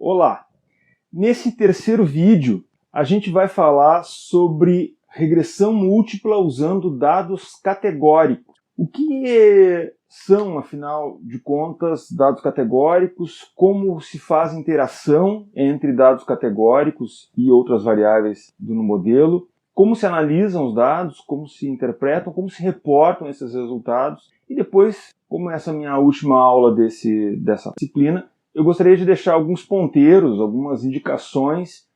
Olá! Nesse terceiro vídeo, a gente vai falar sobre regressão múltipla usando dados categóricos. O que são, afinal de contas, dados categóricos? Como se faz interação entre dados categóricos e outras variáveis no modelo? Como se analisam os dados? Como se interpretam? Como se reportam esses resultados? E depois, como essa é a minha última aula dessa disciplina, eu gostaria de deixar alguns ponteiros, algumas indicações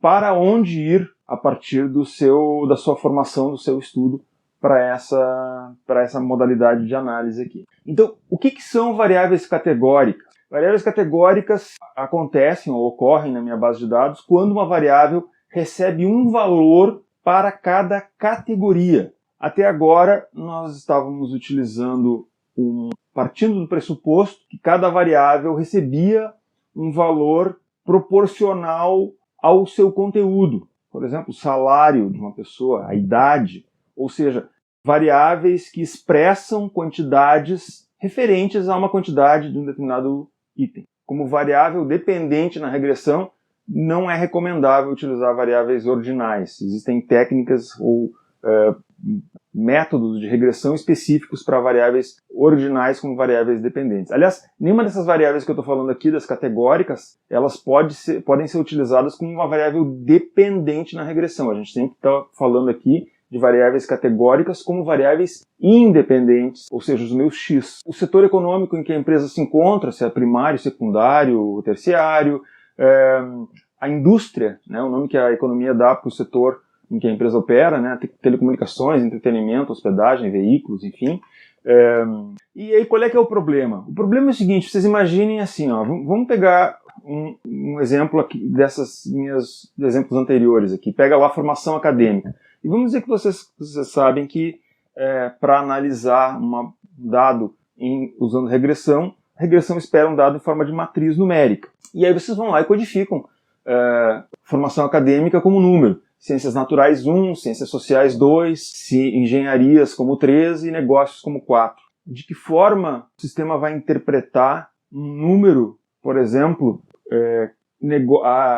para onde ir a partir da sua formação, do seu estudo para essa modalidade de análise aqui. Então, o que são variáveis categóricas? Variáveis categóricas acontecem ou ocorrem na minha base de dados quando uma variável recebe um valor para cada categoria. Até agora, nós estávamos utilizando partindo do pressuposto que cada variável recebia um valor proporcional ao seu conteúdo. Por exemplo, o salário de uma pessoa, a idade, ou seja, variáveis que expressam quantidades referentes a uma quantidade de um determinado item. Como variável dependente na regressão, não é recomendável utilizar variáveis ordinais. Existem técnicas ou métodos de regressão específicos para variáveis ordinais como variáveis dependentes. Aliás, nenhuma dessas variáveis que eu estou falando aqui, das categóricas, elas podem ser utilizadas como uma variável dependente na regressão. A gente sempre está falando aqui de variáveis categóricas como variáveis independentes, ou seja, os meus X. O setor econômico em que a empresa se encontra, se é primário, secundário, terciário, a indústria, né, o nome que a economia dá para o setor em que a empresa opera, né, telecomunicações, entretenimento, hospedagem, veículos, enfim. E aí qual é que é o problema? O problema é o seguinte, vocês imaginem assim, ó, vamos pegar um exemplo aqui desses meus exemplos anteriores aqui, pega lá a formação acadêmica. E vamos dizer que vocês sabem que para analisar um dado usando regressão, a regressão espera um dado em forma de matriz numérica. E aí vocês vão lá e codificam formação acadêmica como número. Ciências naturais 1, ciências sociais 2, engenharias como 3 e negócios como 4. De que forma o sistema vai interpretar um número, por exemplo,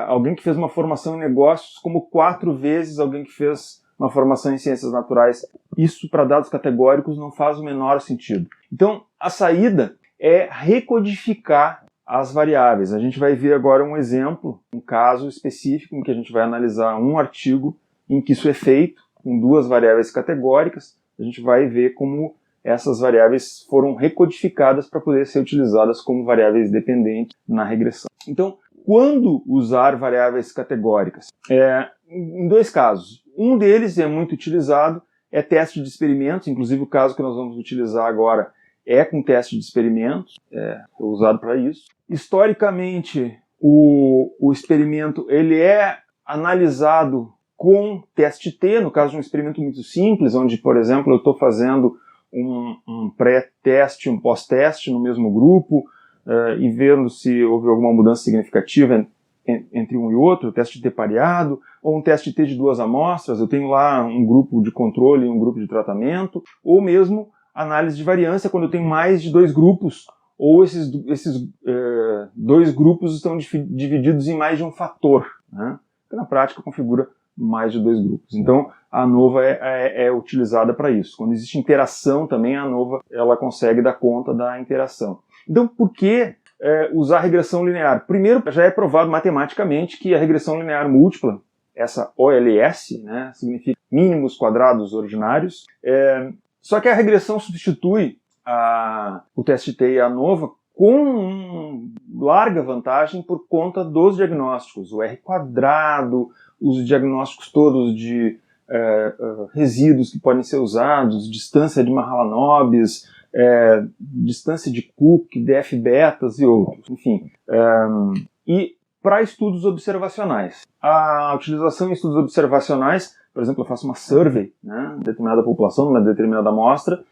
alguém que fez uma formação em negócios como 4 vezes alguém que fez uma formação em ciências naturais? Isso para dados categóricos não faz o menor sentido. Então, a saída é recodificar as variáveis. A gente vai ver agora um exemplo, um caso específico em que a gente vai analisar um artigo em que isso é feito com duas variáveis categóricas. A gente vai ver como essas variáveis foram recodificadas para poder ser utilizadas como variáveis dependentes na regressão. Então, quando usar variáveis categóricas? Em dois casos. Um deles é muito utilizado, é teste de experimentos, inclusive o caso que nós vamos utilizar agora é com teste de experimentos, é usado para isso. Historicamente, o experimento ele é analisado com teste T, no caso de um experimento muito simples, onde, por exemplo, eu estou fazendo um pré-teste, um pós-teste no mesmo grupo, e vendo se houve alguma mudança significativa entre um e outro, teste T pareado, ou um teste T de 2 amostras, eu tenho lá um grupo de controle e um grupo de tratamento, ou mesmo análise de variância, quando eu tenho mais de 2 grupos, ou esses 2 grupos estão divididos em mais de um fator, né? Que na prática configura mais de 2 grupos. Então, a ANOVA é utilizada para isso. Quando existe interação também, a ANOVA ela consegue dar conta da interação. Então, por que usar regressão linear? Primeiro, já é provado matematicamente que a regressão linear múltipla, essa OLS, né, significa mínimos quadrados ordinários, só que a regressão substitui o teste T e a ANOVA com larga vantagem por conta dos diagnósticos. O R quadrado, os diagnósticos todos de resíduos que podem ser usados, distância de Mahalanobis, distância de Cook, DF-betas e outros. Enfim, e para estudos observacionais. A utilização em estudos observacionais, por exemplo, eu faço uma survey, né, determinada população, numa determinada amostra,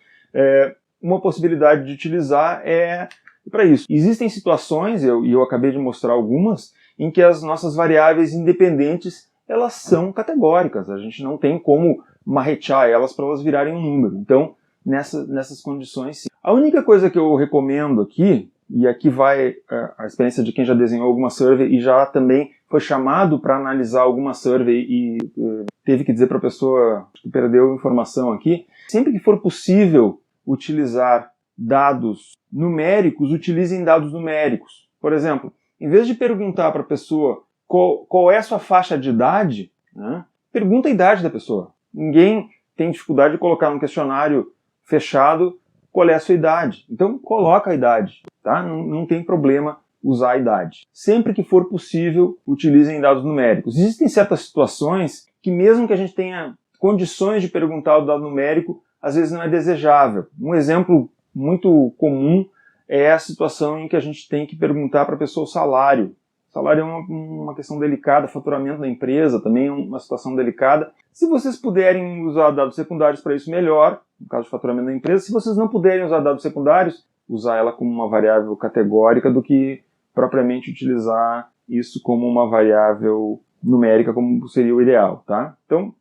uma possibilidade de utilizar é para isso. Existem situações, e eu acabei de mostrar algumas, em que as nossas variáveis independentes elas são categóricas. A gente não tem como marretear elas para elas virarem um número. Então, nessas condições, sim. A única coisa que eu recomendo aqui, e aqui vai a experiência de quem já desenhou alguma survey e já também foi chamado para analisar alguma survey e teve que dizer para a pessoa que perdeu informação aqui. Sempre que for possível utilizar dados numéricos, utilizem dados numéricos. Por exemplo, em vez de perguntar para a pessoa qual é a sua faixa de idade, né, pergunta a idade da pessoa. Ninguém tem dificuldade de colocar num questionário fechado qual é a sua idade. Então, coloca a idade, tá? Não tem problema usar a idade. Sempre que for possível, utilizem dados numéricos. Existem certas situações que mesmo que a gente tenha condições de perguntar o dado numérico, às vezes não é desejável. Um exemplo muito comum é a situação em que a gente tem que perguntar para a pessoa o salário. O salário é uma questão delicada, faturamento da empresa também é uma situação delicada. Se vocês puderem usar dados secundários para isso, melhor, no caso de faturamento da empresa. Se vocês não puderem usar dados secundários, usar ela como uma variável categórica do que propriamente utilizar isso como uma variável numérica, como seria o ideal, tá? Então,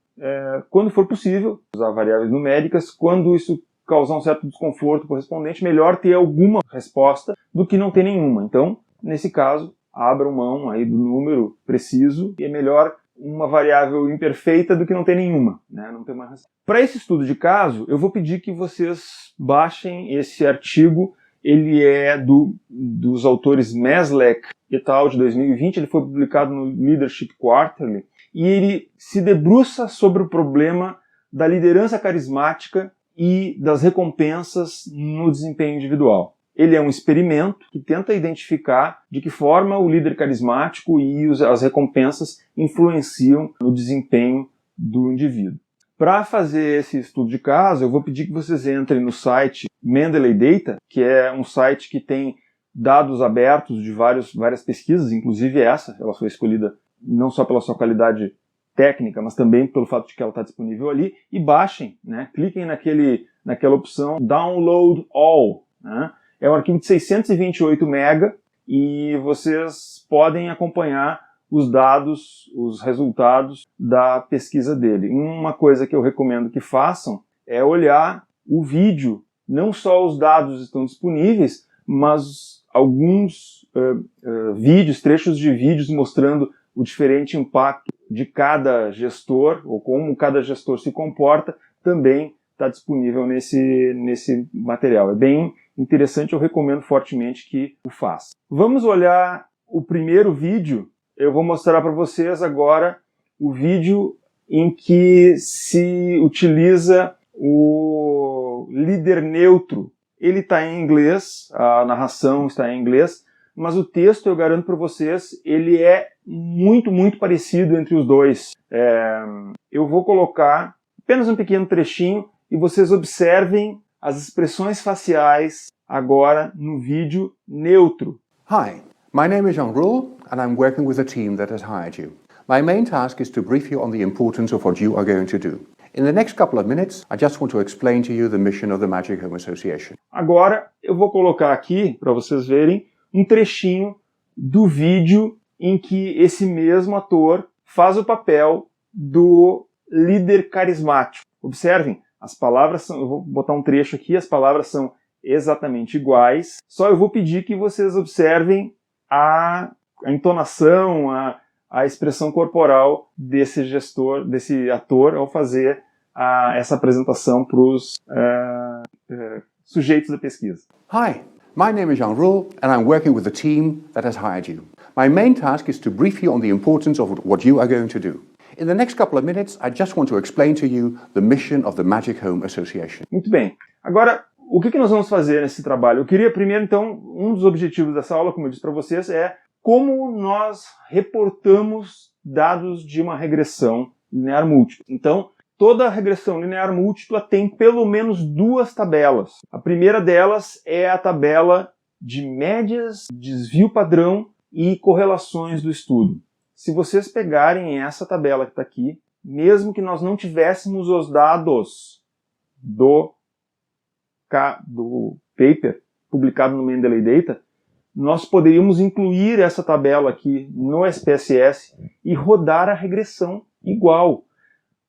quando for possível, usar variáveis numéricas. Quando isso causar um certo desconforto correspondente, melhor ter alguma resposta do que não ter nenhuma. Então, nesse caso, abram mão aí do número preciso e é melhor uma variável imperfeita do que não ter nenhuma, né? Não ter uma resposta. Para esse estudo de caso, eu vou pedir que vocês baixem esse artigo. Ele é dos autores Meslek et al. De 2020, ele foi publicado no Leadership Quarterly, e ele se debruça sobre o problema da liderança carismática e das recompensas no desempenho individual. Ele é um experimento que tenta identificar de que forma o líder carismático e as recompensas influenciam no desempenho do indivíduo. Para fazer esse estudo de caso, eu vou pedir que vocês entrem no site Mendeley Data, que é um site que tem dados abertos de várias pesquisas, inclusive essa. Ela foi escolhida não só pela sua qualidade técnica, mas também pelo fato de que ela está disponível ali, e baixem, né? Cliquem naquela opção Download All, né? É um arquivo de 628 MB e vocês podem acompanhar os dados, os resultados da pesquisa dele. Uma coisa que eu recomendo que façam é olhar o vídeo. Não só os dados estão disponíveis, mas alguns vídeos, trechos de vídeos mostrando o diferente impacto de cada gestor, ou como cada gestor se comporta, também está disponível nesse material. É bem interessante, eu recomendo fortemente que o faça. Vamos olhar o primeiro vídeo. Eu vou mostrar para vocês agora o vídeo em que se utiliza o líder neutro. Ele está em inglês, a narração está em inglês, mas o texto, eu garanto para vocês, ele é muito, muito parecido entre os dois. Eu vou colocar apenas um pequeno trechinho e vocês observem as expressões faciais agora no vídeo neutro. Hi, my name is Jean Roule and I'm working with a team that has hired you. My main task is to brief you on the importance of what you are going to do. In the next couple of minutes, I just want to explain to you the mission of the Magic Home Association. Agora eu vou colocar aqui, para vocês verem, um trechinho do vídeo em que esse mesmo ator faz o papel do líder carismático. Observem, as palavras são, eu vou botar um trecho aqui, as palavras são exatamente iguais, só eu vou pedir que vocês observem a entonação, a expressão corporal desse gestor, desse ator, ao fazer essa apresentação para os sujeitos da pesquisa. Hi, my name is Jean Roule and I'm working with a team that has hired you. My main task is to brief you on the importance of what you are going to do. In the next couple of minutes, I just want to explain to you the mission of the Magic Home Association. Muito bem. Agora, o que nós vamos fazer nesse trabalho? Eu queria primeiro, então, um dos objetivos dessa aula, como eu disse para vocês, é como nós reportamos dados de uma regressão linear múltipla. Então, toda regressão linear múltipla tem pelo menos duas tabelas. A primeira delas é a tabela de médias, desvio padrão e correlações do estudo. Se vocês pegarem essa tabela que está aqui, mesmo que nós não tivéssemos os dados do paper publicado no Mendeley Data, nós poderíamos incluir essa tabela aqui no SPSS e rodar a regressão igual.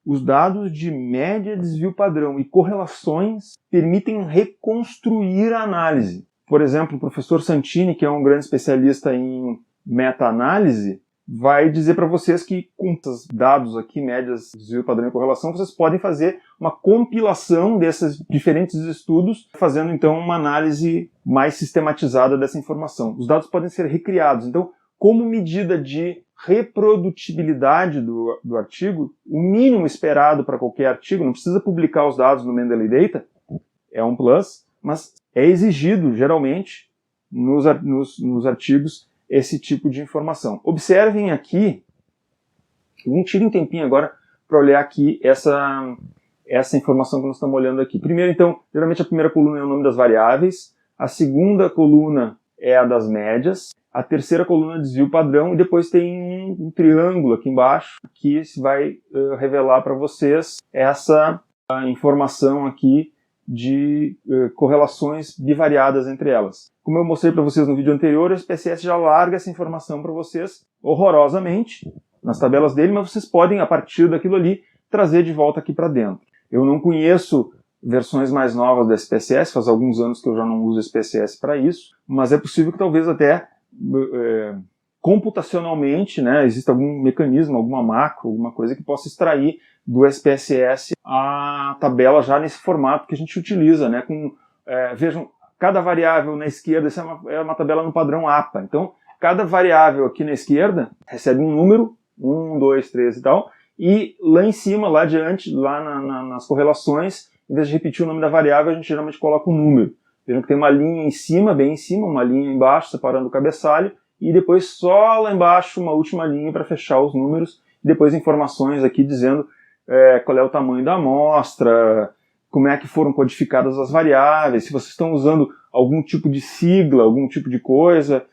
Os dados de média, desvio padrão e correlações permitem reconstruir a análise. por exemplo, o professor Santini, que é um grande especialista em meta-análise, vai dizer para vocês que com esses dados aqui, médias, desvio padrão e correlação, vocês podem fazer uma compilação desses diferentes estudos, fazendo então uma análise mais sistematizada dessa informação. Os dados podem ser recriados. Então, como medida de reprodutibilidade do artigo, o mínimo esperado para qualquer artigo, não precisa publicar os dados no Mendeley Data, é um plus, mas é exigido, geralmente, nos artigos, esse tipo de informação. Observem aqui, tirem um tempinho agora para olhar aqui essa informação que nós estamos olhando aqui. Primeiro, então, geralmente a primeira coluna é o nome das variáveis, a segunda coluna é a das médias, a terceira coluna é desvio padrão, e depois tem um triângulo aqui embaixo, que vai revelar para vocês essa informação aqui de correlações bivariadas entre elas. Como eu mostrei para vocês no vídeo anterior, o SPSS já larga essa informação para vocês horrorosamente nas tabelas dele, mas vocês podem, a partir daquilo ali, trazer de volta aqui para dentro. Eu não conheço versões mais novas do SPSS, faz alguns anos que eu já não uso SPSS para isso, mas é possível que talvez até computacionalmente, né, exista algum mecanismo, alguma macro, alguma coisa que possa extrair do SPSS a tabela já nesse formato que a gente utiliza, né, vejam, cada variável na esquerda, essa é uma tabela no padrão APA, então cada variável aqui na esquerda recebe um número, 1, 2, 3 e tal, e lá em cima, lá adiante, lá nas correlações, em vez de repetir o nome da variável, a gente geralmente coloca um número. Vejam que tem uma linha em cima, bem em cima, uma linha embaixo, separando o cabeçalho, e depois só lá embaixo uma última linha para fechar os números, e depois informações aqui dizendo qual é o tamanho da amostra, como é que foram codificadas as variáveis, se vocês estão usando algum tipo de sigla, algum tipo de coisa,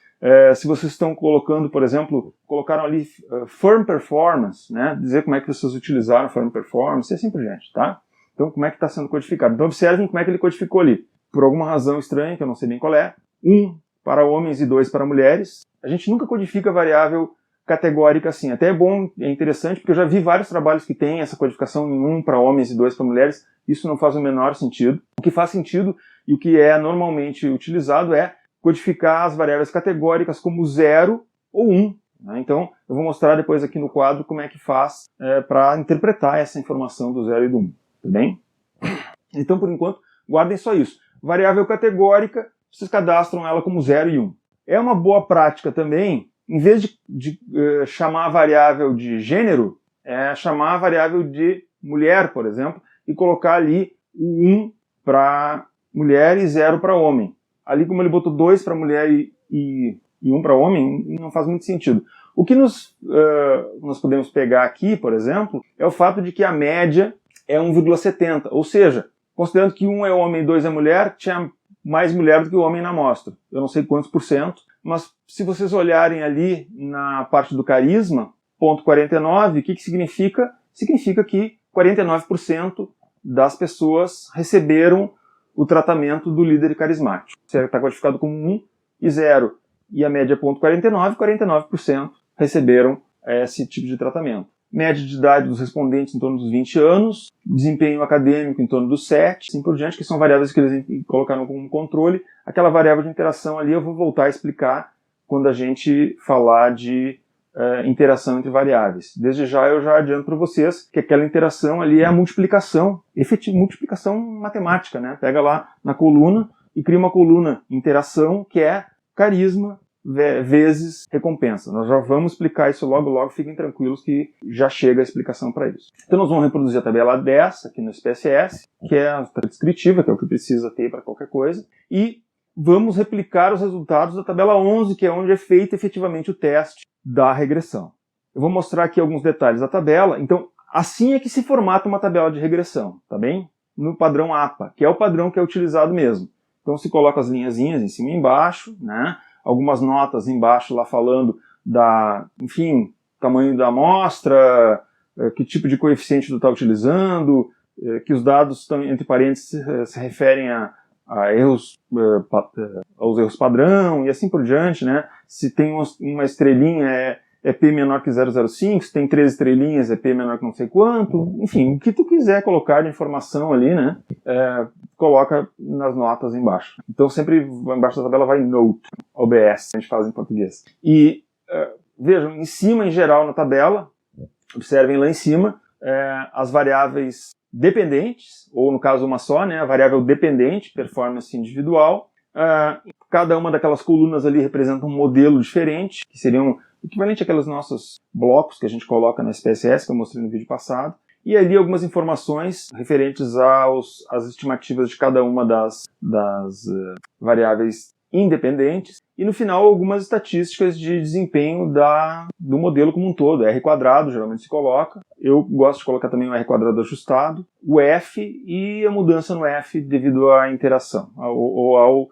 se vocês estão colocando, por exemplo, colocaram ali Firm Performance, né, dizer como é que vocês utilizaram Firm Performance, e assim por diante, tá? Então, como é que está sendo codificado? Então, observem como é que ele codificou ali. Por alguma razão estranha, que eu não sei bem qual é, 1 para homens e 2 para mulheres. A gente nunca codifica variável categórica assim. Até é bom, é interessante, porque eu já vi vários trabalhos que têm essa codificação em 1 para homens e 2 para mulheres. Isso não faz o menor sentido. O que faz sentido e o que é normalmente utilizado é codificar as variáveis categóricas como 0 ou 1. Né? Então, eu vou mostrar depois aqui no quadro como é que faz para interpretar essa informação do 0 e do 1. Tudo bem? Então, por enquanto, guardem só isso. Variável categórica, vocês cadastram ela como 0 e 1. É uma boa prática também, em vez de chamar a variável de gênero, chamar a variável de mulher, por exemplo, e colocar ali o 1 para mulher e 0 para homem. Ali, como ele botou 2 para mulher e 1 para homem, não faz muito sentido. O que nós podemos pegar aqui, por exemplo, é o fato de que a média é 1,70, ou seja, considerando que 1 é homem e 2 é mulher, tinha mais mulher do que o homem na amostra. Eu não sei quantos por cento, mas se vocês olharem ali na parte do carisma, ponto 49, o que significa? Significa que 49% das pessoas receberam o tratamento do líder carismático. Está codificado como 1 e 0, e a média é ponto 49, 49% receberam esse tipo de tratamento. Média de idade dos respondentes em torno dos 20 anos, desempenho acadêmico em torno dos 7, assim por diante, que são variáveis que eles colocaram como controle. Aquela variável de interação ali eu vou voltar a explicar quando a gente falar de interação entre variáveis. Desde já eu já adianto para vocês que aquela interação ali é a multiplicação, multiplicação matemática, né? Pega lá na coluna e cria uma coluna interação que é carisma vezes recompensa. Nós já vamos explicar isso logo, fiquem tranquilos que já chega a explicação para isso. Então nós vamos reproduzir a tabela 10 aqui no SPSS, que é a tabela descritiva, que é o que precisa ter para qualquer coisa, e vamos replicar os resultados da tabela 11, que é onde é feito efetivamente o teste da regressão. Eu vou mostrar aqui alguns detalhes da tabela. Então, assim é que se formata uma tabela de regressão, tá bem? No padrão APA, que é o padrão que é utilizado mesmo. Então se coloca as linhazinhas em cima e embaixo, né? Algumas notas embaixo lá falando enfim, tamanho da amostra, que tipo de coeficiente tu está utilizando, que os dados estão entre parênteses se referem a erros, aos erros padrão e assim por diante, né? Se tem uma estrelinha é P menor que 0,05, se tem 13 estrelinhas é P menor que não sei quanto, enfim, o que tu quiser colocar de informação ali, né, coloca nas notas embaixo. Então sempre embaixo da tabela vai note, OBS, a gente fala em português. E vejam, em cima, em geral, na tabela, observem lá em cima, as variáveis dependentes, ou no caso uma só, né, a variável dependente, performance individual. Cada uma daquelas colunas ali representa um modelo diferente, que seriam equivalente àqueles nossos blocos que a gente coloca na SPSS, que eu mostrei no vídeo passado. E ali algumas informações referentes às estimativas de cada uma das variáveis independentes. E no final algumas estatísticas de desempenho do modelo como um todo. R quadrado geralmente se coloca. Eu gosto de colocar também o R quadrado ajustado, o F e a mudança no F devido à interação, ou ao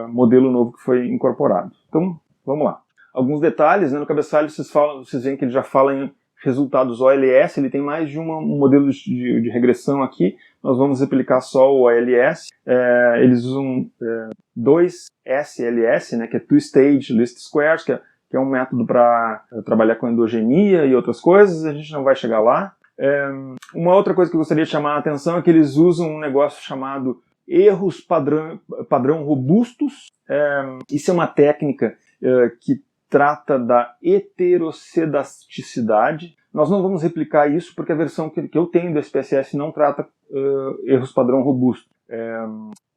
modelo novo que foi incorporado. Então, vamos lá. Alguns detalhes, né? No cabeçalho vocês veem que ele já fala em resultados OLS, ele tem mais de um modelo de regressão aqui. Nós vamos replicar só o OLS. Eles usam dois SLS, né, que é Two-Stage Least Squares, que é um método para trabalhar com endogenia e outras coisas. A gente não vai chegar lá. Uma outra coisa que eu gostaria de chamar a atenção é que eles usam um negócio chamado erros padrão robustos. Isso é uma técnica que trata da heterocedasticidade. Nós não vamos replicar isso porque a versão que eu tenho do SPSS não trata erros padrão robustos.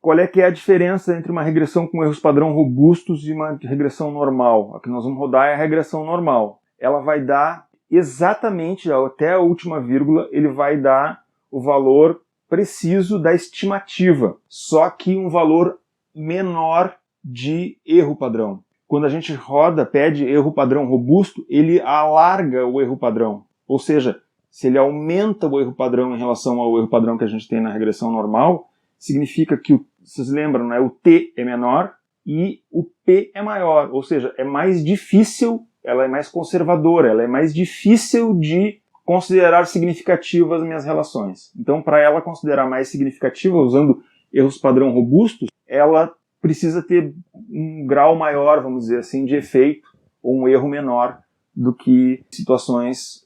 Qual é que é a diferença entre uma regressão com erros padrão robustos e uma regressão normal? A que nós vamos rodar é a regressão normal. Ela vai dar exatamente, até a última vírgula, ele vai dar o valor preciso da estimativa, só que um valor menor de erro padrão. Quando a gente roda, pede erro padrão robusto, ele alarga o erro padrão. Ou seja, se ele aumenta o erro padrão em relação ao erro padrão que a gente tem na regressão normal, significa que, vocês lembram, né, o T é menor e o P é maior. Ou seja, é mais difícil, ela é mais conservadora, ela é mais difícil de considerar significativas as minhas relações. Então, para ela considerar mais significativa, usando erros padrão robustos, ela precisa ter um grau maior, vamos dizer assim, de efeito, ou um erro menor do que situações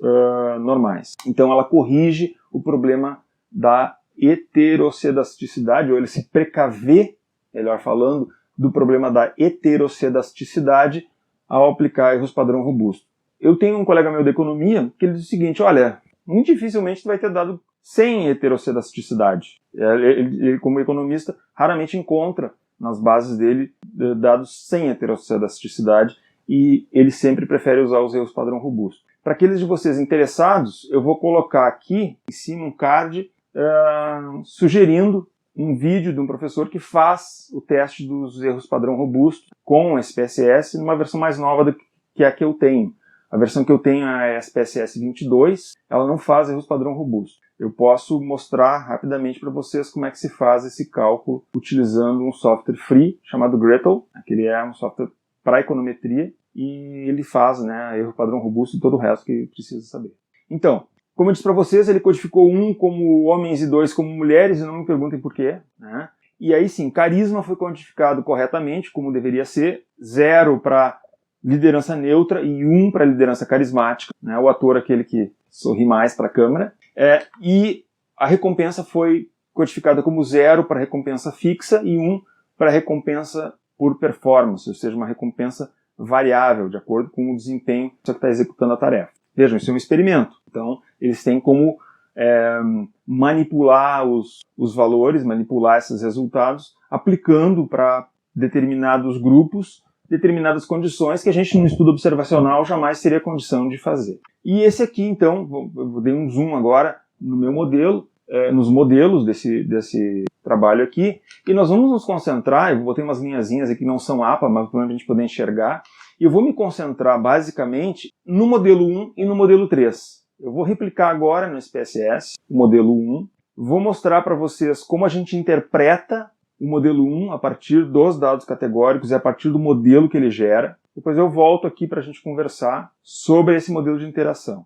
normais. Então ela corrige o problema da heterocedasticidade, ou ele se precaver, melhor falando, do problema da heterocedasticidade ao aplicar erros padrão robusto. Eu tenho um colega meu de economia que ele diz o seguinte: olha, muito dificilmente vai ter dado sem heterocedasticidade. Ele, como economista, raramente encontra nas bases dele dados sem heterocedasticidade, e ele sempre prefere usar os erros padrão robusto. Para aqueles de vocês interessados, eu vou colocar aqui em cima um card sugerindo um vídeo de um professor que faz o teste dos erros padrão robusto com o SPSS numa versão mais nova que a que eu tenho. A versão que eu tenho é a SPSS 22, ela não faz erros padrão robusto. Eu posso mostrar rapidamente para vocês como é que se faz esse cálculo utilizando um software free chamado Gretel, que ele é um software para econometria, e ele faz, né, erro padrão robusto e todo o resto que precisa saber. Então, como eu disse para vocês, ele codificou 1 como homens e 2 como mulheres, e não me perguntem por quê, né? E aí sim, carisma foi codificado corretamente, como deveria ser, 0 para liderança neutra e 1 para liderança carismática, né? O ator aquele que sorri mais para a câmera. E a recompensa foi codificada como 0 para recompensa fixa e 1 para recompensa por performance, ou seja, uma recompensa variável, de acordo com o desempenho que está executando a tarefa. Vejam, isso é um experimento. Então, eles têm como manipular os valores, manipular esses resultados, aplicando para determinados grupos, determinadas condições que a gente, no estudo observacional, jamais teria condição de fazer. E esse aqui, então, eu dei um zoom agora no meu modelo, nos modelos desse trabalho aqui, e nós vamos nos concentrar, eu botei umas linhazinhas aqui que não são APA, mas para a gente poder enxergar, e eu vou me concentrar basicamente no modelo 1 e no modelo 3. Eu vou replicar agora no SPSS o modelo 1, vou mostrar para vocês como a gente interpreta o modelo 1 a partir dos dados categóricos e a partir do modelo que ele gera. Depois eu volto aqui para a gente conversar sobre esse modelo de interação.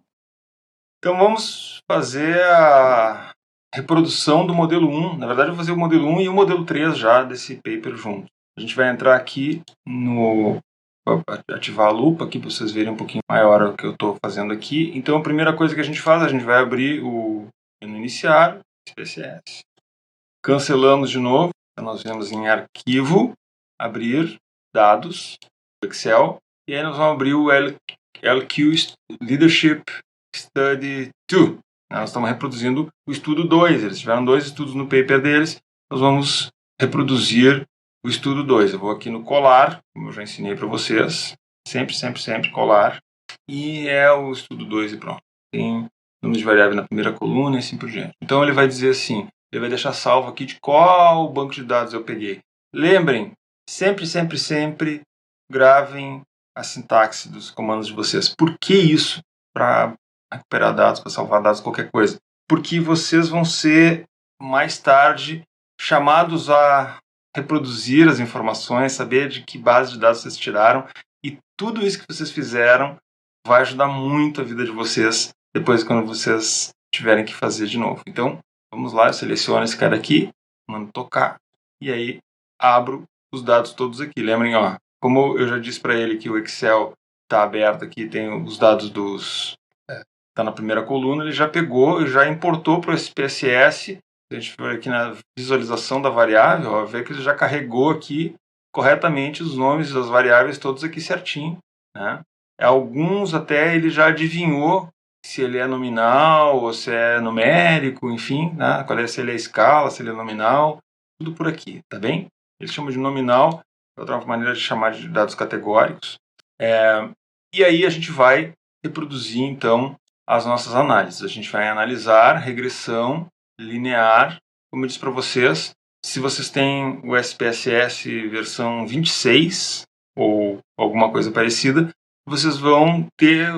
Então vamos fazer a reprodução do modelo 1. Na verdade eu vou fazer o modelo 1 e o modelo 3 já desse paper junto. A gente vai entrar aqui no Vou ativar a lupa aqui para vocês verem um pouquinho maior o que eu estou fazendo aqui. Então a primeira coisa que a gente faz, a gente vai abrir o menu iniciar, SPSS. Cancelamos de novo, então nós vemos em arquivo, abrir, dados, Excel, e aí nós vamos abrir o LQ Leadership Study 2. Nós estamos reproduzindo o estudo 2, eles tiveram 2 estudos no paper deles, nós vamos reproduzir o estudo 2. Eu vou aqui no colar, como eu já ensinei para vocês, sempre colar, e é o estudo 2 e pronto. Tem número de variável na primeira coluna e assim por diante. Então ele vai dizer assim, ele vai deixar salvo aqui de qual banco de dados eu peguei. Lembrem, sempre gravem a sintaxe dos comandos de vocês. Por que isso? Para recuperar dados, para salvar dados, qualquer coisa. Porque vocês vão ser, mais tarde, chamados a reproduzir as informações, saber de que base de dados vocês tiraram, e tudo isso que vocês fizeram vai ajudar muito a vida de vocês depois quando vocês tiverem que fazer de novo. Então, vamos lá, eu seleciono esse cara aqui, mando tocar, e aí abro os dados todos aqui. Lembrem, ó, como eu já disse para ele que o Excel está aberto aqui, tem os dados dos... Está na primeira coluna, ele já pegou, já importou para o SPSS. Se a gente for aqui na visualização da variável, ó, vê que ele já carregou aqui corretamente os nomes das variáveis todos aqui certinho, né? Alguns até ele já adivinhou se ele é nominal ou se é numérico, enfim, né? Se ele é escala, se ele é nominal, tudo por aqui, tá bem? Ele chama de nominal, é outra maneira de chamar de dados categóricos. E aí a gente vai reproduzir, então, as nossas análises. A gente vai analisar regressão linear. Como eu disse para vocês, se vocês têm o SPSS versão 26 ou alguma coisa parecida, vocês vão ter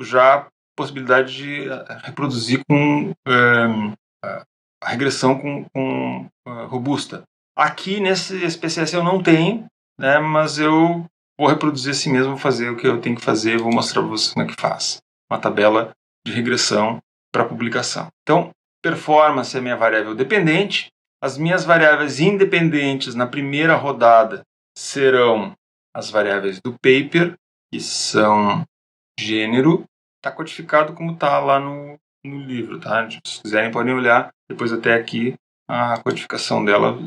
já a possibilidade de reproduzir com a regressão com robusta. Aqui nesse SPSS eu não tenho, né, mas eu vou reproduzir assim mesmo, vou fazer o que eu tenho que fazer, vou mostrar para vocês como é que faz. Uma tabela de regressão para publicação. Então, performance é minha variável dependente. As minhas variáveis independentes na primeira rodada serão as variáveis do paper, que são gênero. Está codificado como está lá no livro, tá? Se vocês quiserem podem olhar depois até aqui a codificação dela.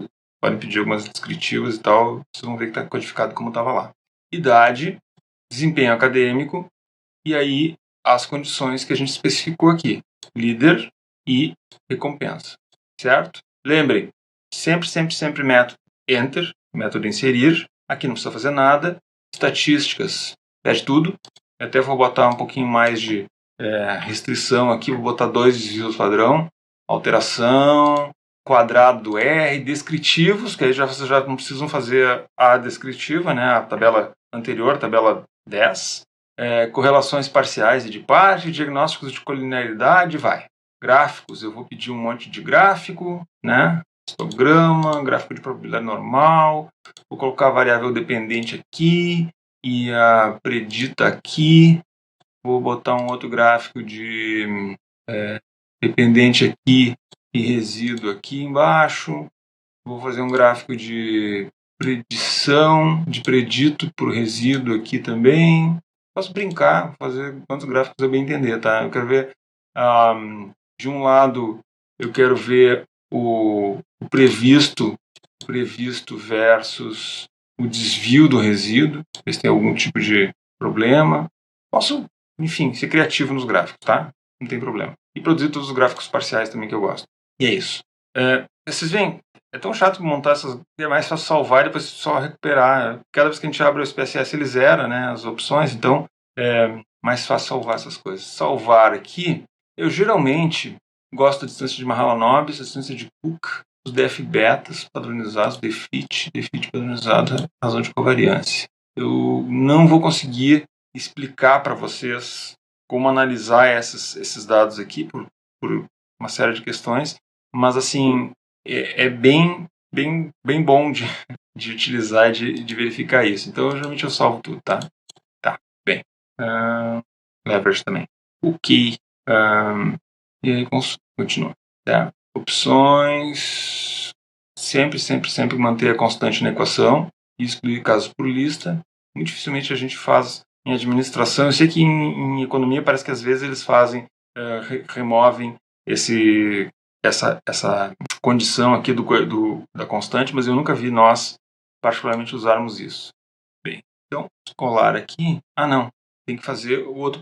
Podem pedir algumas descritivas e tal, vocês vão ver que está codificado como estava lá. Idade, desempenho acadêmico, e aí as condições que a gente especificou aqui. Líder e recompensa, certo? Lembrem, sempre método enter, método inserir. Aqui não precisa fazer nada. Estatísticas, pede tudo. Eu até vou botar um pouquinho mais de restrição aqui, vou botar 2 desvios padrão. Alteração, quadrado do R, descritivos, que aí vocês já não precisam fazer a descritiva, né? A tabela anterior, tabela 10. Correlações parciais e de parte, diagnósticos de colinearidade, vai. Gráficos, eu vou pedir um monte de gráfico, né? Histograma, gráfico de probabilidade normal, vou colocar a variável dependente aqui e a predita aqui, vou botar um outro gráfico de dependente aqui e resíduo aqui embaixo, vou fazer um gráfico de predição, de predito por resíduo aqui também. Posso brincar, fazer quantos gráficos eu bem entender, tá? Eu quero ver, de um lado, eu quero ver o previsto versus o desvio do resíduo, ver se tem algum tipo de problema. Posso, enfim, ser criativo nos gráficos, tá? Não tem problema. E produzir todos os gráficos parciais também que eu gosto. E é isso. Vocês veem, é tão chato montar essas... É mais fácil salvar e depois só recuperar. Cada vez que a gente abre o SPSS, ele zera, né, as opções. Então, é mais fácil salvar essas coisas. Salvar aqui, eu geralmente gosto da distância de Mahalanobis, a distância de Cook, os df-betas padronizados, defit padronizado, razão de covariância. Eu não vou conseguir explicar para vocês como analisar esses dados aqui por uma série de questões, mas assim, é bem bom de utilizar e de verificar isso. Então, geralmente eu salvo tudo, tá? Tá, bem. Leverage também. Ok. E aí, continua. Tá? Opções. Sempre manter a constante na equação. E excluir casos por lista. Muito dificilmente a gente faz em administração. Eu sei que em economia parece que às vezes eles fazem, removem essa condição aqui da constante, mas eu nunca vi nós particularmente usarmos isso. Bem, então, vamos colar aqui. Ah, não. Tem que fazer o outro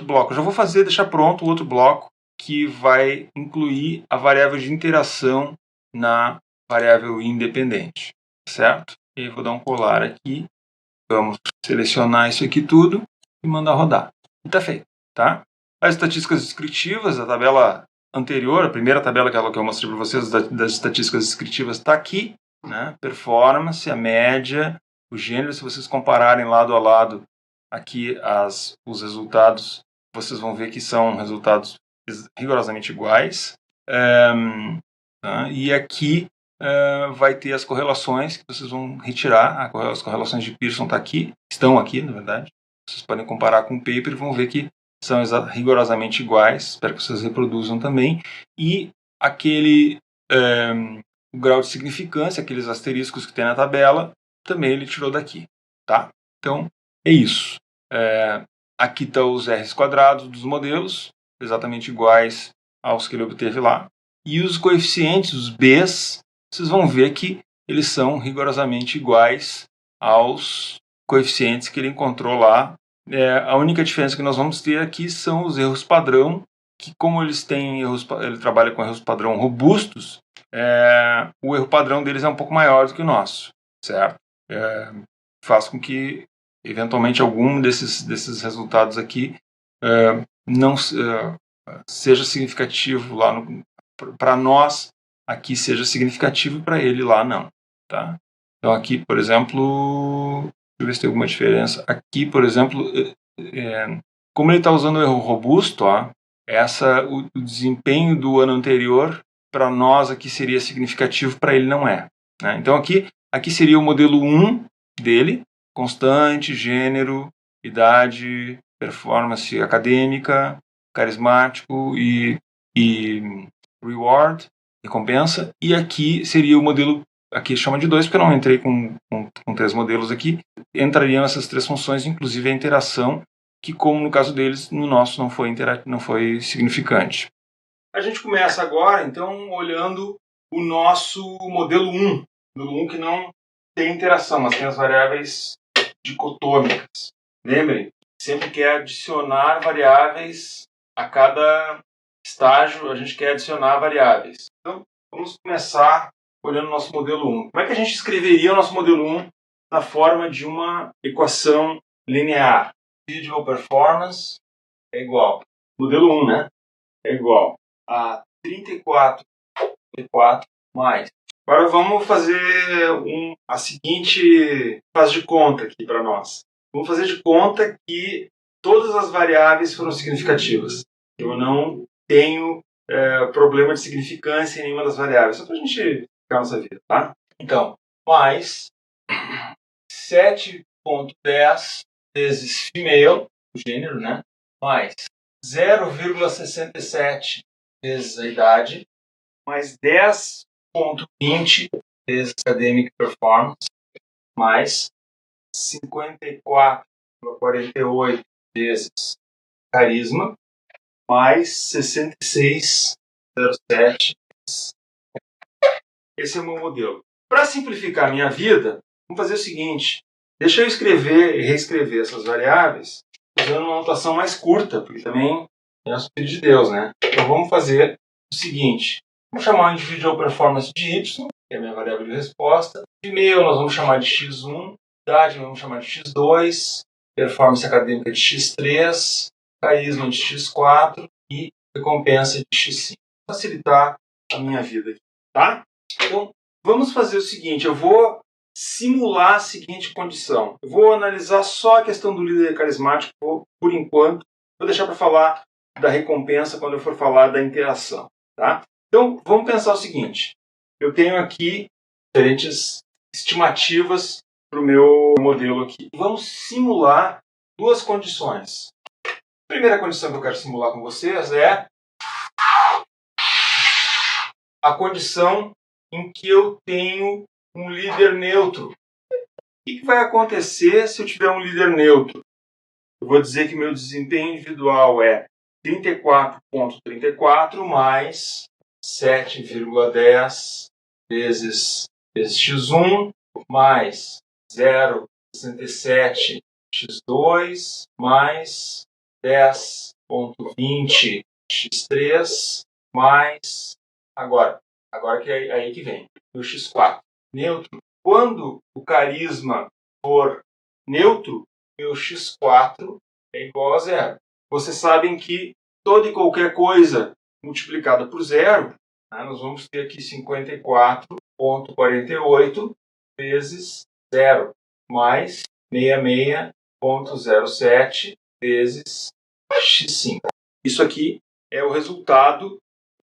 bloco. Eu já vou deixar pronto o outro bloco que vai incluir a variável de interação na variável independente, certo? E vou dar um colar aqui. Vamos selecionar isso aqui tudo e mandar rodar. E está feito, tá? As estatísticas descritivas, a tabela anterior, a primeira tabela que eu mostrei para vocês das estatísticas descritivas está aqui, né? Performance, a média, o gênero. Se vocês compararem lado a lado aqui os resultados, vocês vão ver que são resultados rigorosamente iguais. Tá? E aqui vai ter as correlações que vocês vão retirar. As correlações de Pearson estão aqui, na verdade. Vocês podem comparar com o paper e vão ver que são rigorosamente iguais. Espero que vocês reproduzam também. E o grau de significância, aqueles asteriscos que tem na tabela, também ele tirou daqui. Tá? Então, é isso. Aqui estão os R's quadrados dos modelos, exatamente iguais aos que ele obteve lá. E os coeficientes, os B's, vocês vão ver que eles são rigorosamente iguais aos coeficientes que ele encontrou lá. A única diferença que nós vamos ter aqui são os erros padrão, que como ele trabalha com erros padrão robustos, o erro padrão deles é um pouco maior do que o nosso, certo? Faz com que, eventualmente, algum desses resultados aqui não seja significativo lá para nós, aqui seja significativo, para ele lá não, tá? Então aqui, por exemplo, deixa eu ver se tem alguma diferença. Aqui, por exemplo, como ele está usando o erro robusto, ó, o desempenho do ano anterior, para nós aqui seria significativo, para ele não é, né? Então aqui seria o modelo 1 dele, constante, gênero, idade, performance acadêmica, carismático e reward, recompensa. E aqui seria o modelo, aqui chama de 2, porque eu não entrei com 3 modelos aqui. Entrariam essas 3 funções, inclusive a interação, que como no caso deles, no nosso não foi significante. A gente começa agora, então, olhando o nosso modelo 1. Modelo 1 que não tem interação, mas tem as variáveis dicotômicas. Lembrem, sempre quer adicionar variáveis a cada estágio, a gente quer adicionar variáveis. Então, vamos começar olhando o nosso modelo 1. Como é que a gente escreveria o nosso modelo 1 na forma de uma equação linear? Visual performance é igual. Modelo 1, né? É igual a 34 mais. Agora vamos fazer a seguinte fase de conta aqui para nós. Vamos fazer de conta que todas as variáveis foram significativas. Eu não tenho problema de significância em nenhuma das variáveis. Só para a gente ficar nossa vida, tá? Então, mais 7.10 vezes female, o gênero, né? Mais 0,67 vezes a idade, mais 10.20 vezes academic performance, mais 54,48 vezes carisma, mais 66,07. Esse é o meu modelo. Para simplificar a minha vida, vamos fazer o seguinte. Deixa eu escrever e reescrever essas variáveis usando uma notação mais curta, porque também é o Filho de Deus, né? Então vamos fazer o seguinte. Vamos chamar o individual performance de y, que é a minha variável de resposta. Female nós vamos chamar de x1, idade nós vamos chamar de x2, performance acadêmica de x3, carisma de x4 e recompensa de x5. Facilitar a minha vida aqui, tá? Então, vamos fazer o seguinte, eu vou simular a seguinte condição. Eu vou analisar só a questão do líder carismático por enquanto. Vou deixar para falar da recompensa quando eu for falar da interação, tá? Então, vamos pensar o seguinte. Eu tenho aqui diferentes estimativas para o meu modelo aqui. Vamos simular 2 condições. A primeira condição que eu quero simular com vocês é a condição em que eu tenho um líder neutro. que vai acontecer se eu tiver um líder neutro? Eu vou dizer que meu desempenho individual é 34,34 mais 7,10 vezes x1 mais 0,67 x2 mais 10,20 x3 mais... Agora que é aí que vem, o x4. Neutro. Quando o carisma for neutro, meu x4 é igual a zero. Vocês sabem que toda e qualquer coisa multiplicada por zero, nós vamos ter aqui 54,48 vezes zero, mais 66,07 vezes x5. Isso aqui é o resultado,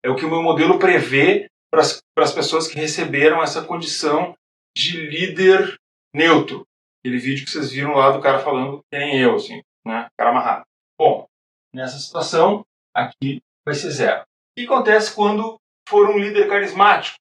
é o que o meu modelo prevê para as pessoas que receberam essa condição de líder neutro. Aquele vídeo que vocês viram lá do cara falando que nem eu, assim, né? Cara amarrado. Bom, nessa situação, aqui vai ser zero. O que acontece quando for um líder carismático?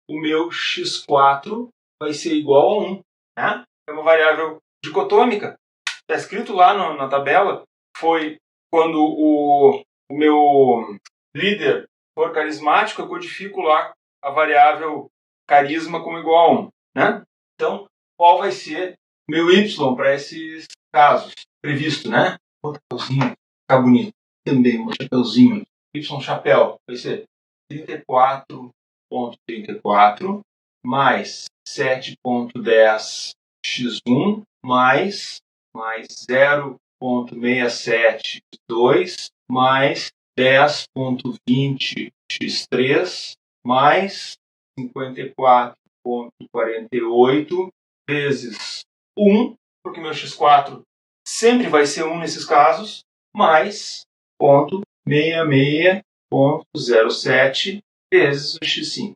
O meu x4 vai ser igual a 1. Né? É uma variável dicotômica. Está escrito lá na tabela, foi quando o meu líder for carismático, eu codifico lá a variável carisma como igual a 1. Né? Então, qual vai ser meu y para esses casos previsto, né? Um chapeuzinho, ficar bonito. Também um chapeuzinho. Y chapéu vai ser 34,34 mais 7,10 x1 mais 0,67 x2 mais 10,20 x3 mais 54,48 vezes 1, porque meu x4 sempre vai ser 1 nesses casos, mais 0,66,07 vezes o x5.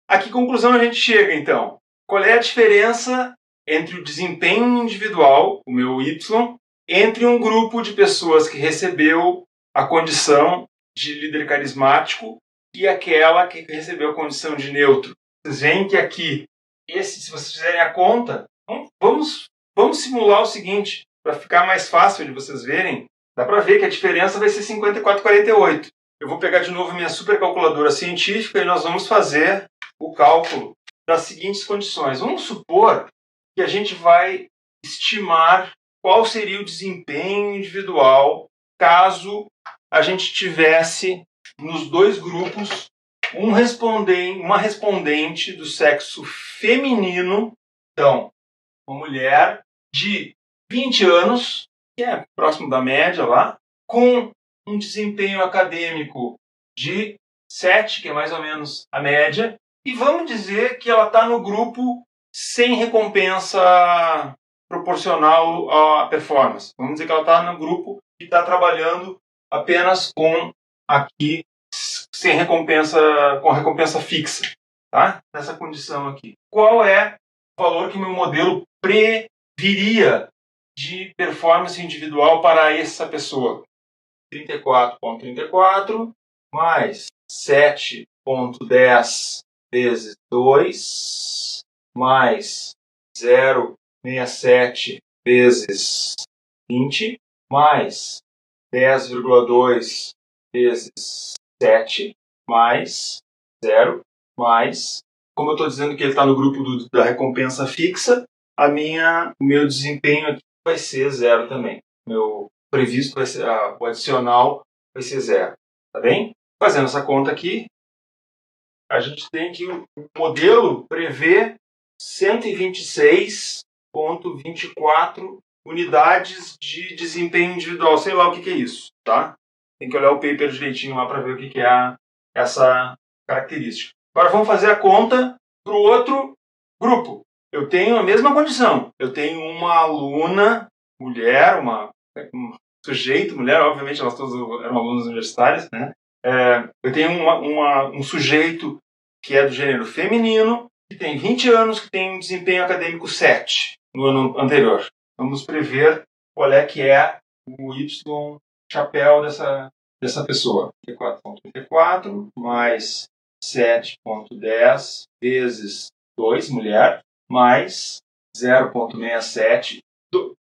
A que conclusão a gente chega, então? Qual é a diferença entre o desempenho individual, o meu y, entre um grupo de pessoas que recebeu a condição de líder carismático e aquela que recebeu a condição de neutro? Vocês veem que aqui, se vocês fizerem a conta, vamos simular o seguinte, para ficar mais fácil de vocês verem. Dá para ver que a diferença vai ser 54,48. Eu vou pegar de novo minha supercalculadora científica e nós vamos fazer o cálculo das seguintes condições. Vamos supor que a gente vai estimar qual seria o desempenho individual caso a gente tivesse nos dois grupos uma respondente do sexo feminino, então, uma mulher de 20 anos, que é próximo da média lá, com um desempenho acadêmico de 7, que é mais ou menos a média, e vamos dizer que ela está no grupo sem recompensa proporcional à performance. Vamos dizer que ela está no grupo que está trabalhando apenas com aqui sem recompensa, com recompensa fixa, tá? Nessa condição aqui. Qual é o valor que meu modelo previria de performance individual para essa pessoa? 34,34 mais 7,10 vezes 2 mais 0,67 vezes 20 mais 10,2 vezes 7 mais 0 mais, como eu estou dizendo que ele está no grupo da recompensa fixa, o meu desempenho aqui vai ser 0 também. Meu previsto vai ser, o adicional vai ser 0. Tá bem? Fazendo essa conta aqui, a gente tem que o modelo prevê 126,24 unidades de desempenho individual. Sei lá o que é isso, tá? Tem que olhar o paper direitinho lá para ver o que é essa característica. Agora vamos fazer a conta para o outro grupo. Eu tenho a mesma condição. Eu tenho uma aluna, mulher, um sujeito, mulher, obviamente elas todas eram alunas universitárias, né? Eu tenho um sujeito que é do gênero feminino, que tem 20 anos, que tem um desempenho acadêmico 7 no ano anterior. Vamos prever qual é que é o Y chapéu dessa pessoa. 34,34 mais 7,10 vezes 2, mulher, mais 0,67.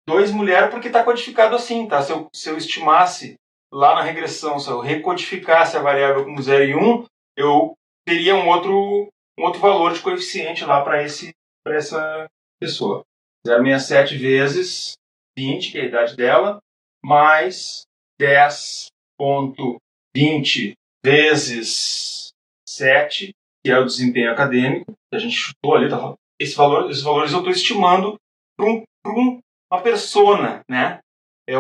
2 mulher porque está codificado assim, tá? Se eu estimasse lá na regressão, se eu recodificasse a variável como 0 e 1, eu teria um outro valor de coeficiente lá para essa pessoa. 0,67 vezes 20, que é a idade dela, mais 10,20 vezes 7, que é o desempenho acadêmico, que a gente chutou ali. Tá? Esses valores eu estou estimando para uma persona, né? É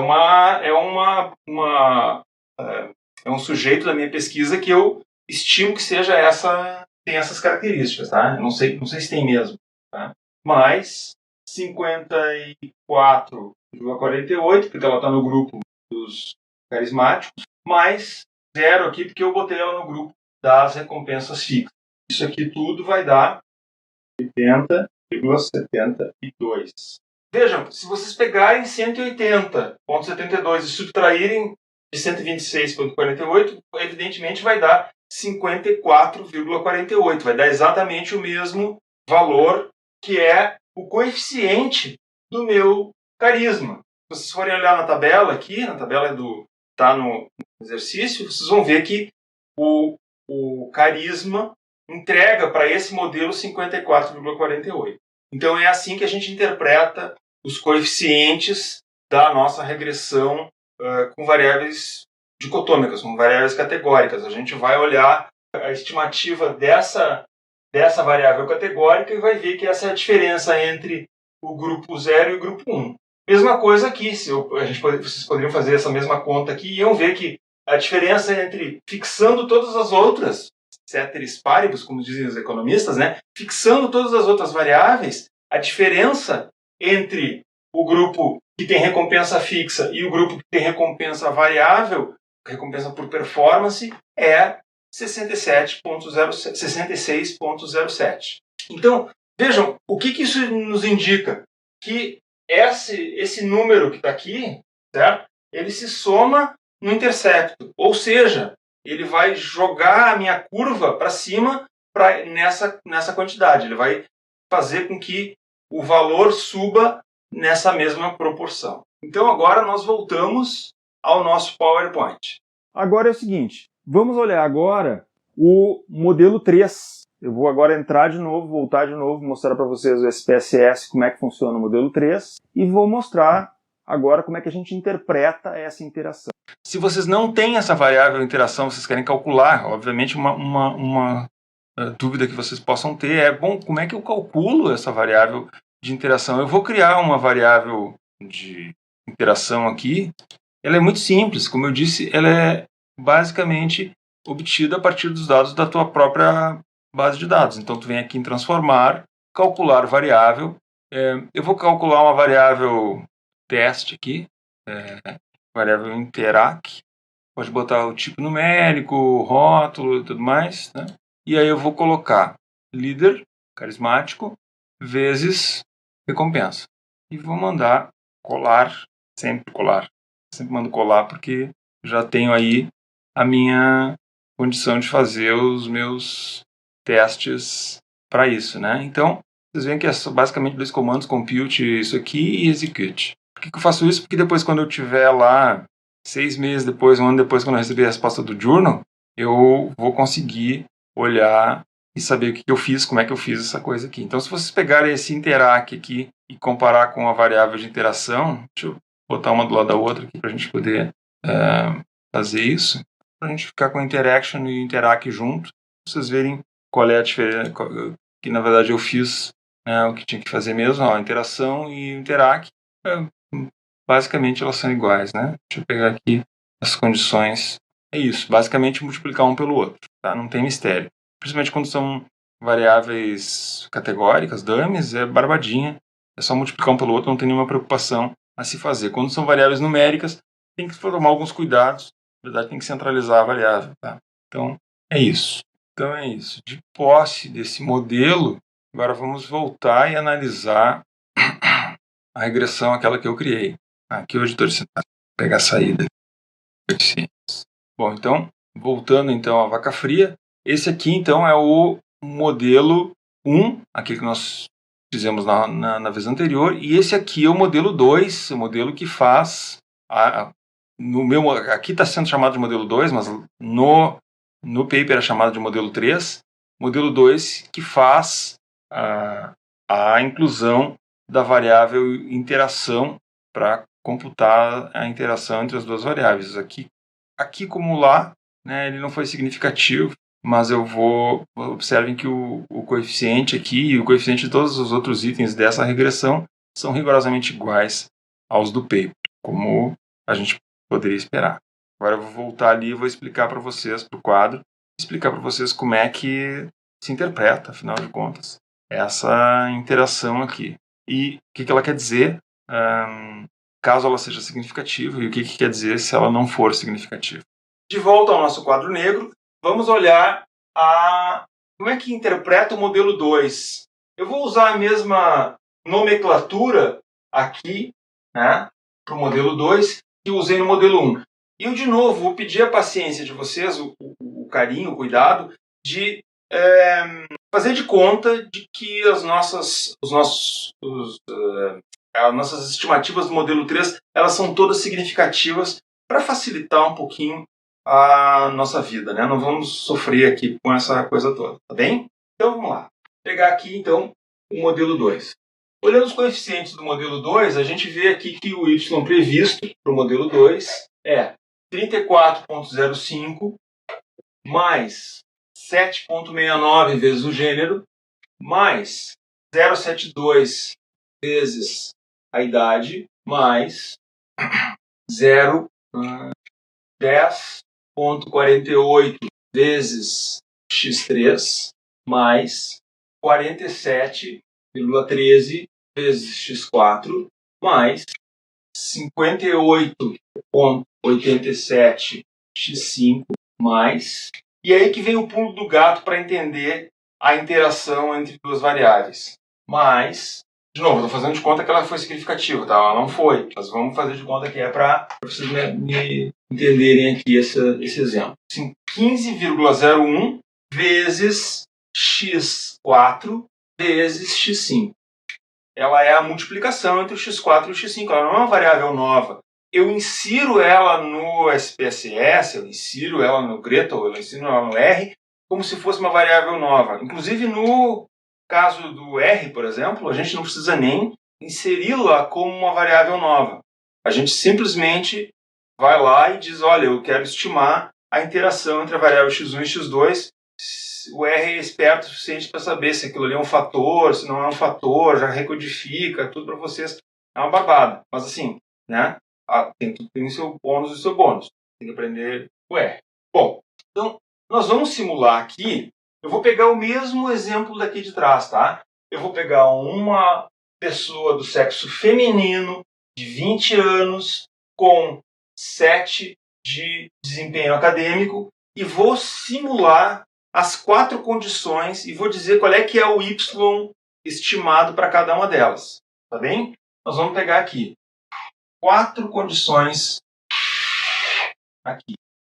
um sujeito da minha pesquisa que eu estimo que seja tem essas características, tá? Não sei se tem mesmo, tá? Mas 54,48, porque ela está no grupo dos carismáticos, mais 0 aqui, porque eu botei ela no grupo das recompensas fixas. Isso aqui tudo vai dar 80,72. Vejam, se vocês pegarem 180,72 e subtraírem de 126,48, evidentemente vai dar 54,48. Vai dar exatamente o mesmo valor que é o coeficiente do meu carisma. Se vocês forem olhar na tabela aqui, na tabela tá no exercício, vocês vão ver que o carisma entrega para esse modelo 54,48. Então é assim que a gente interpreta os coeficientes da nossa regressão com variáveis dicotômicas, com variáveis categóricas. A gente vai olhar a estimativa dessa variável categórica e vai ver que essa é a diferença entre o grupo 0 e o grupo 1. Mesma coisa aqui, vocês poderiam fazer essa mesma conta aqui e iam ver que a diferença entre fixando todas as outras, ceteris paribus, como dizem os economistas, né? Fixando todas as outras variáveis, a diferença entre o grupo que tem recompensa fixa e o grupo que tem recompensa variável, recompensa por performance, é 66,07. Então, vejam, o que isso nos indica? Que esse número que está aqui, certo? Ele se soma no intercepto, ou seja, ele vai jogar a minha curva para cima nessa quantidade. Ele vai fazer com que o valor suba nessa mesma proporção. Então agora nós voltamos ao nosso PowerPoint. Agora é o seguinte, vamos olhar agora o modelo 3. Eu vou agora entrar de novo, voltar de novo, mostrar para vocês o SPSS, como é que funciona o modelo 3, e vou mostrar agora como é que a gente interpreta essa interação. Se vocês não têm essa variável interação, vocês querem calcular, obviamente uma dúvida que vocês possam ter é, bom, como é que eu calculo essa variável de interação? Eu vou criar uma variável de interação aqui. Ela é muito simples, como eu disse, ela é basicamente obtida a partir dos dados da tua própria base de dados. Então, tu vem aqui em transformar, calcular variável. Eu vou calcular uma variável teste aqui, variável interac. Pode botar o tipo numérico, rótulo e tudo mais, né? E aí eu vou colocar líder, carismático, vezes recompensa. E vou mandar colar, sempre colar. Sempre mando colar porque já tenho aí a minha condição de fazer os meus testes para isso, né? Então, vocês veem que é basicamente 2 comandos, compute isso aqui e execute. Por que eu faço isso? Porque depois, quando eu tiver lá 6 meses depois, 1 ano depois, quando eu receber a resposta do journal, eu vou conseguir olhar e saber o que eu fiz, como é que eu fiz essa coisa aqui. Então, se vocês pegarem esse interac aqui e comparar com a variável de interação, deixa eu botar uma do lado da outra aqui para a gente poder fazer isso, para a gente ficar com interaction e interac junto, para vocês verem qual é a diferença, que na verdade eu fiz o que tinha que fazer mesmo, a interação e o interac, basicamente elas são iguais, né? Deixa eu pegar aqui as condições. É isso, basicamente multiplicar um pelo outro, tá? Não tem mistério. Principalmente quando são variáveis categóricas, dummies, é barbadinha. É só multiplicar um pelo outro, não tem nenhuma preocupação a se fazer. Quando são variáveis numéricas, tem que tomar alguns cuidados. Na verdade, tem que centralizar a variável, tá? Então, é isso. De posse desse modelo, agora vamos voltar e analisar a regressão, aquela que eu criei. Aqui o editor de sintaxe. Vou pegar a saída. Bom, então, voltando então à vaca fria, esse aqui então é o modelo 1, aquele que nós fizemos na vez anterior, e esse aqui é o modelo 2, o modelo que faz, aqui está sendo chamado de modelo 2, mas no paper é chamado de modelo 3, modelo 2 que faz a inclusão da variável interação para computar a interação entre as duas variáveis. Aqui como lá, né, ele não foi significativo, mas observem que o coeficiente aqui e o coeficiente de todos os outros itens dessa regressão são rigorosamente iguais aos do paper, como a gente poderia esperar. Agora eu vou voltar ali e vou explicar para vocês, para o quadro, explicar para vocês como é que se interpreta, afinal de contas, essa interação aqui. E o que ela quer dizer, caso ela seja significativa, e o que quer dizer se ela não for significativa. De volta ao nosso quadro negro, vamos olhar como é que interpreta o modelo 2. Eu vou usar a mesma nomenclatura aqui, né, para o modelo 2 que usei no modelo 1. E eu, de novo, vou pedir a paciência de vocês, o carinho, o cuidado, de fazer de conta de que as nossas estimativas do modelo 3 elas são todas significativas para facilitar um pouquinho a nossa vida, né? Não vamos sofrer aqui com essa coisa toda, tá bem? Então vamos lá. Vou pegar aqui então o modelo 2. Olhando os coeficientes do modelo 2, a gente vê aqui que o y previsto para o modelo 2 é 34,05 mais 7,69 vezes o gênero, mais 0,72 vezes a idade, mais 10,48 vezes x3, mais 47,13 vezes x4, mais 58,87 x5, mais... E aí que vem o pulo do gato para entender a interação entre duas variáveis. Mas, de novo, estou fazendo de conta que ela foi significativa, tá? Ela não foi, mas vamos fazer de conta que é para vocês me entenderem aqui esse exemplo. Assim, 15,01 vezes x4 vezes x5. Ela é a multiplicação entre o x4 e o x5. Ela não é uma variável nova. Eu insiro ela no SPSS, eu insiro ela no Gretel, eu insiro ela no R, como se fosse uma variável nova. Inclusive, no caso do R, por exemplo, a gente não precisa nem inseri-la como uma variável nova. A gente simplesmente vai lá e diz, olha, eu quero estimar a interação entre a variável x1 e x2. O R é esperto o suficiente para saber se aquilo ali é um fator, se não é um fator, já recodifica, tudo para vocês. É uma barbada. Mas assim, né? Tem o seu bônus e o seu bônus. Tem que aprender o R. Bom, então nós vamos simular aqui. Eu vou pegar o mesmo exemplo daqui de trás, tá? Eu vou pegar uma pessoa do sexo feminino, de 20 anos, com 7 de desempenho acadêmico, e vou simular as 4 condições e vou dizer qual é que é o Y estimado para cada uma delas. Tá bem? Nós vamos pegar aqui 4 condições aqui.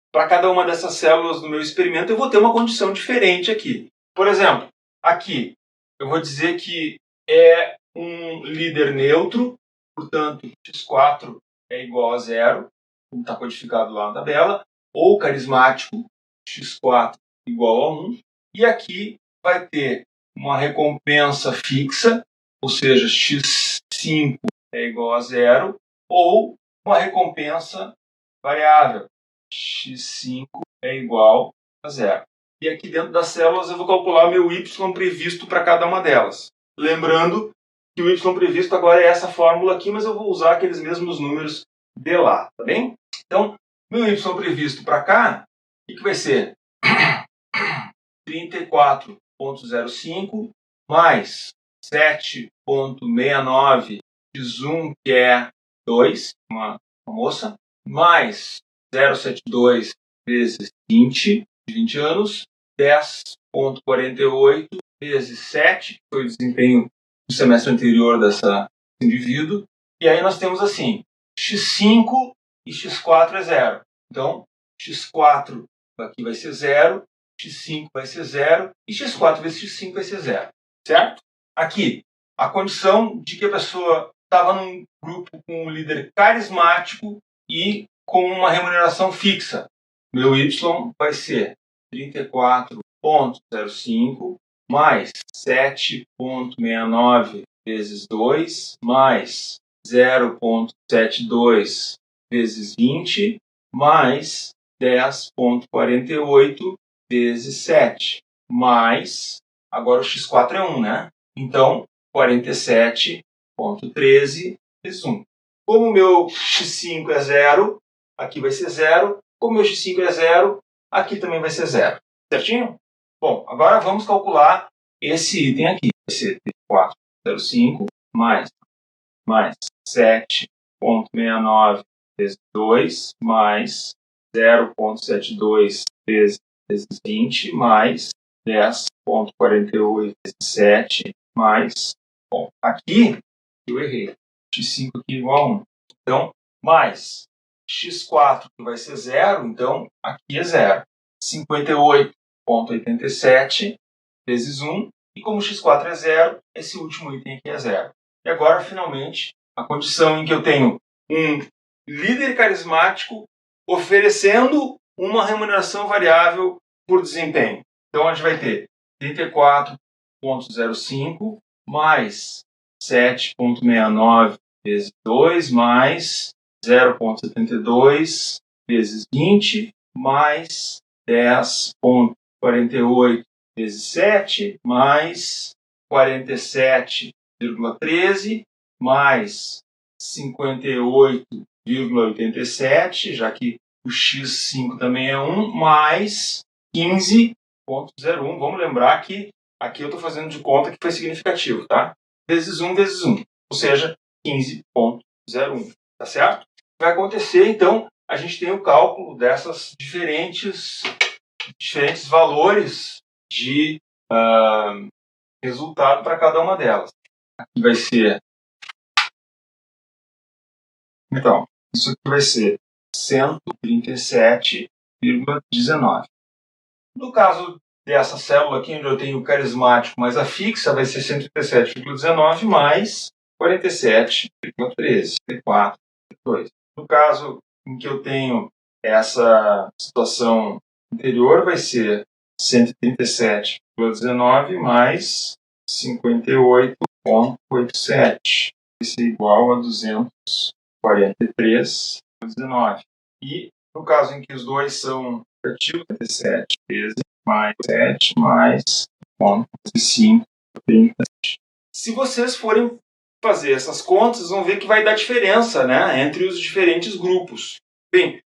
Para cada uma dessas células do meu experimento, eu vou ter uma condição diferente aqui. Por exemplo, aqui, eu vou dizer que é um líder neutro, portanto, x4 é igual a 0, como está codificado lá na tabela, ou carismático, x4 igual a 1, e aqui vai ter uma recompensa fixa, ou seja, x5 é igual a 0, ou uma recompensa variável, x5 é igual a 0. E aqui dentro das células eu vou calcular meu y previsto para cada uma delas. Lembrando que o y previsto agora é essa fórmula aqui, mas eu vou usar aqueles mesmos números de lá, tá bem? Então, meu y previsto para cá, o que vai ser? 34,05 mais 7,69 x1, que é 2, uma moça, mais 0,72 vezes 20, de 20 anos, 10,48 vezes 7, que foi o desempenho do semestre anterior desse indivíduo. E aí nós temos assim, x5 e x4 é 0. Então, x4 aqui vai ser 0, x5 vai ser 0 e x4 vezes x5 vai ser 0. Certo? Aqui, a condição de que a pessoa estava num grupo com um líder carismático e com uma remuneração fixa. Meu Y vai ser 34,05 mais 7,69 vezes 2 mais 0,72 vezes 20 mais 10,48 vezes 7 mais, agora o x4 é 1, né? Então, 47,13 vezes 1. Como o meu x5 é 0, aqui vai ser 0. Como o meu x5 é 0, aqui também vai ser 0. Certinho? Bom, agora vamos calcular esse item aqui. Vai ser 34,05 mais 7,69 vezes 2 mais 0,72 vezes 20 mais 10,48 vezes 7 mais... Bom, aqui eu errei. x5 aqui igual a 1. Então, mais x4 que vai ser 0, então aqui é 0. 58,87 vezes 1. E como x4 é 0, esse último item aqui é 0. E agora, finalmente, a condição em que eu tenho um líder carismático oferecendo uma remuneração variável por desempenho. Então, a gente vai ter 34,05 mais 7,69 vezes 2 mais 0,72 vezes 20 mais 10,48 vezes 7 mais 47,13 mais 58,87, já que o x5 também é 1, mais 15,01. Vamos lembrar que aqui eu estou fazendo de conta que foi significativo, tá? Vezes 1 vezes 1, ou seja, 15,01. Tá certo? Vai acontecer, então, a gente tem o cálculo dessas diferentes valores de resultado para cada uma delas. Aqui vai ser... Então, isso aqui vai ser 137,19. No caso dessa célula aqui, onde eu tenho o carismático mais a fixa, vai ser 137,19 mais 47,13, 4,2. No caso em que eu tenho essa situação anterior, vai ser 137,19 mais 58,87. Vai ser igual a 243,19. E no caso em que os dois são negativos, 57 vezes mais 7 mais 5, 30. Se vocês forem fazer essas contas, vão ver que vai dar diferença, né, entre os diferentes grupos. Bem,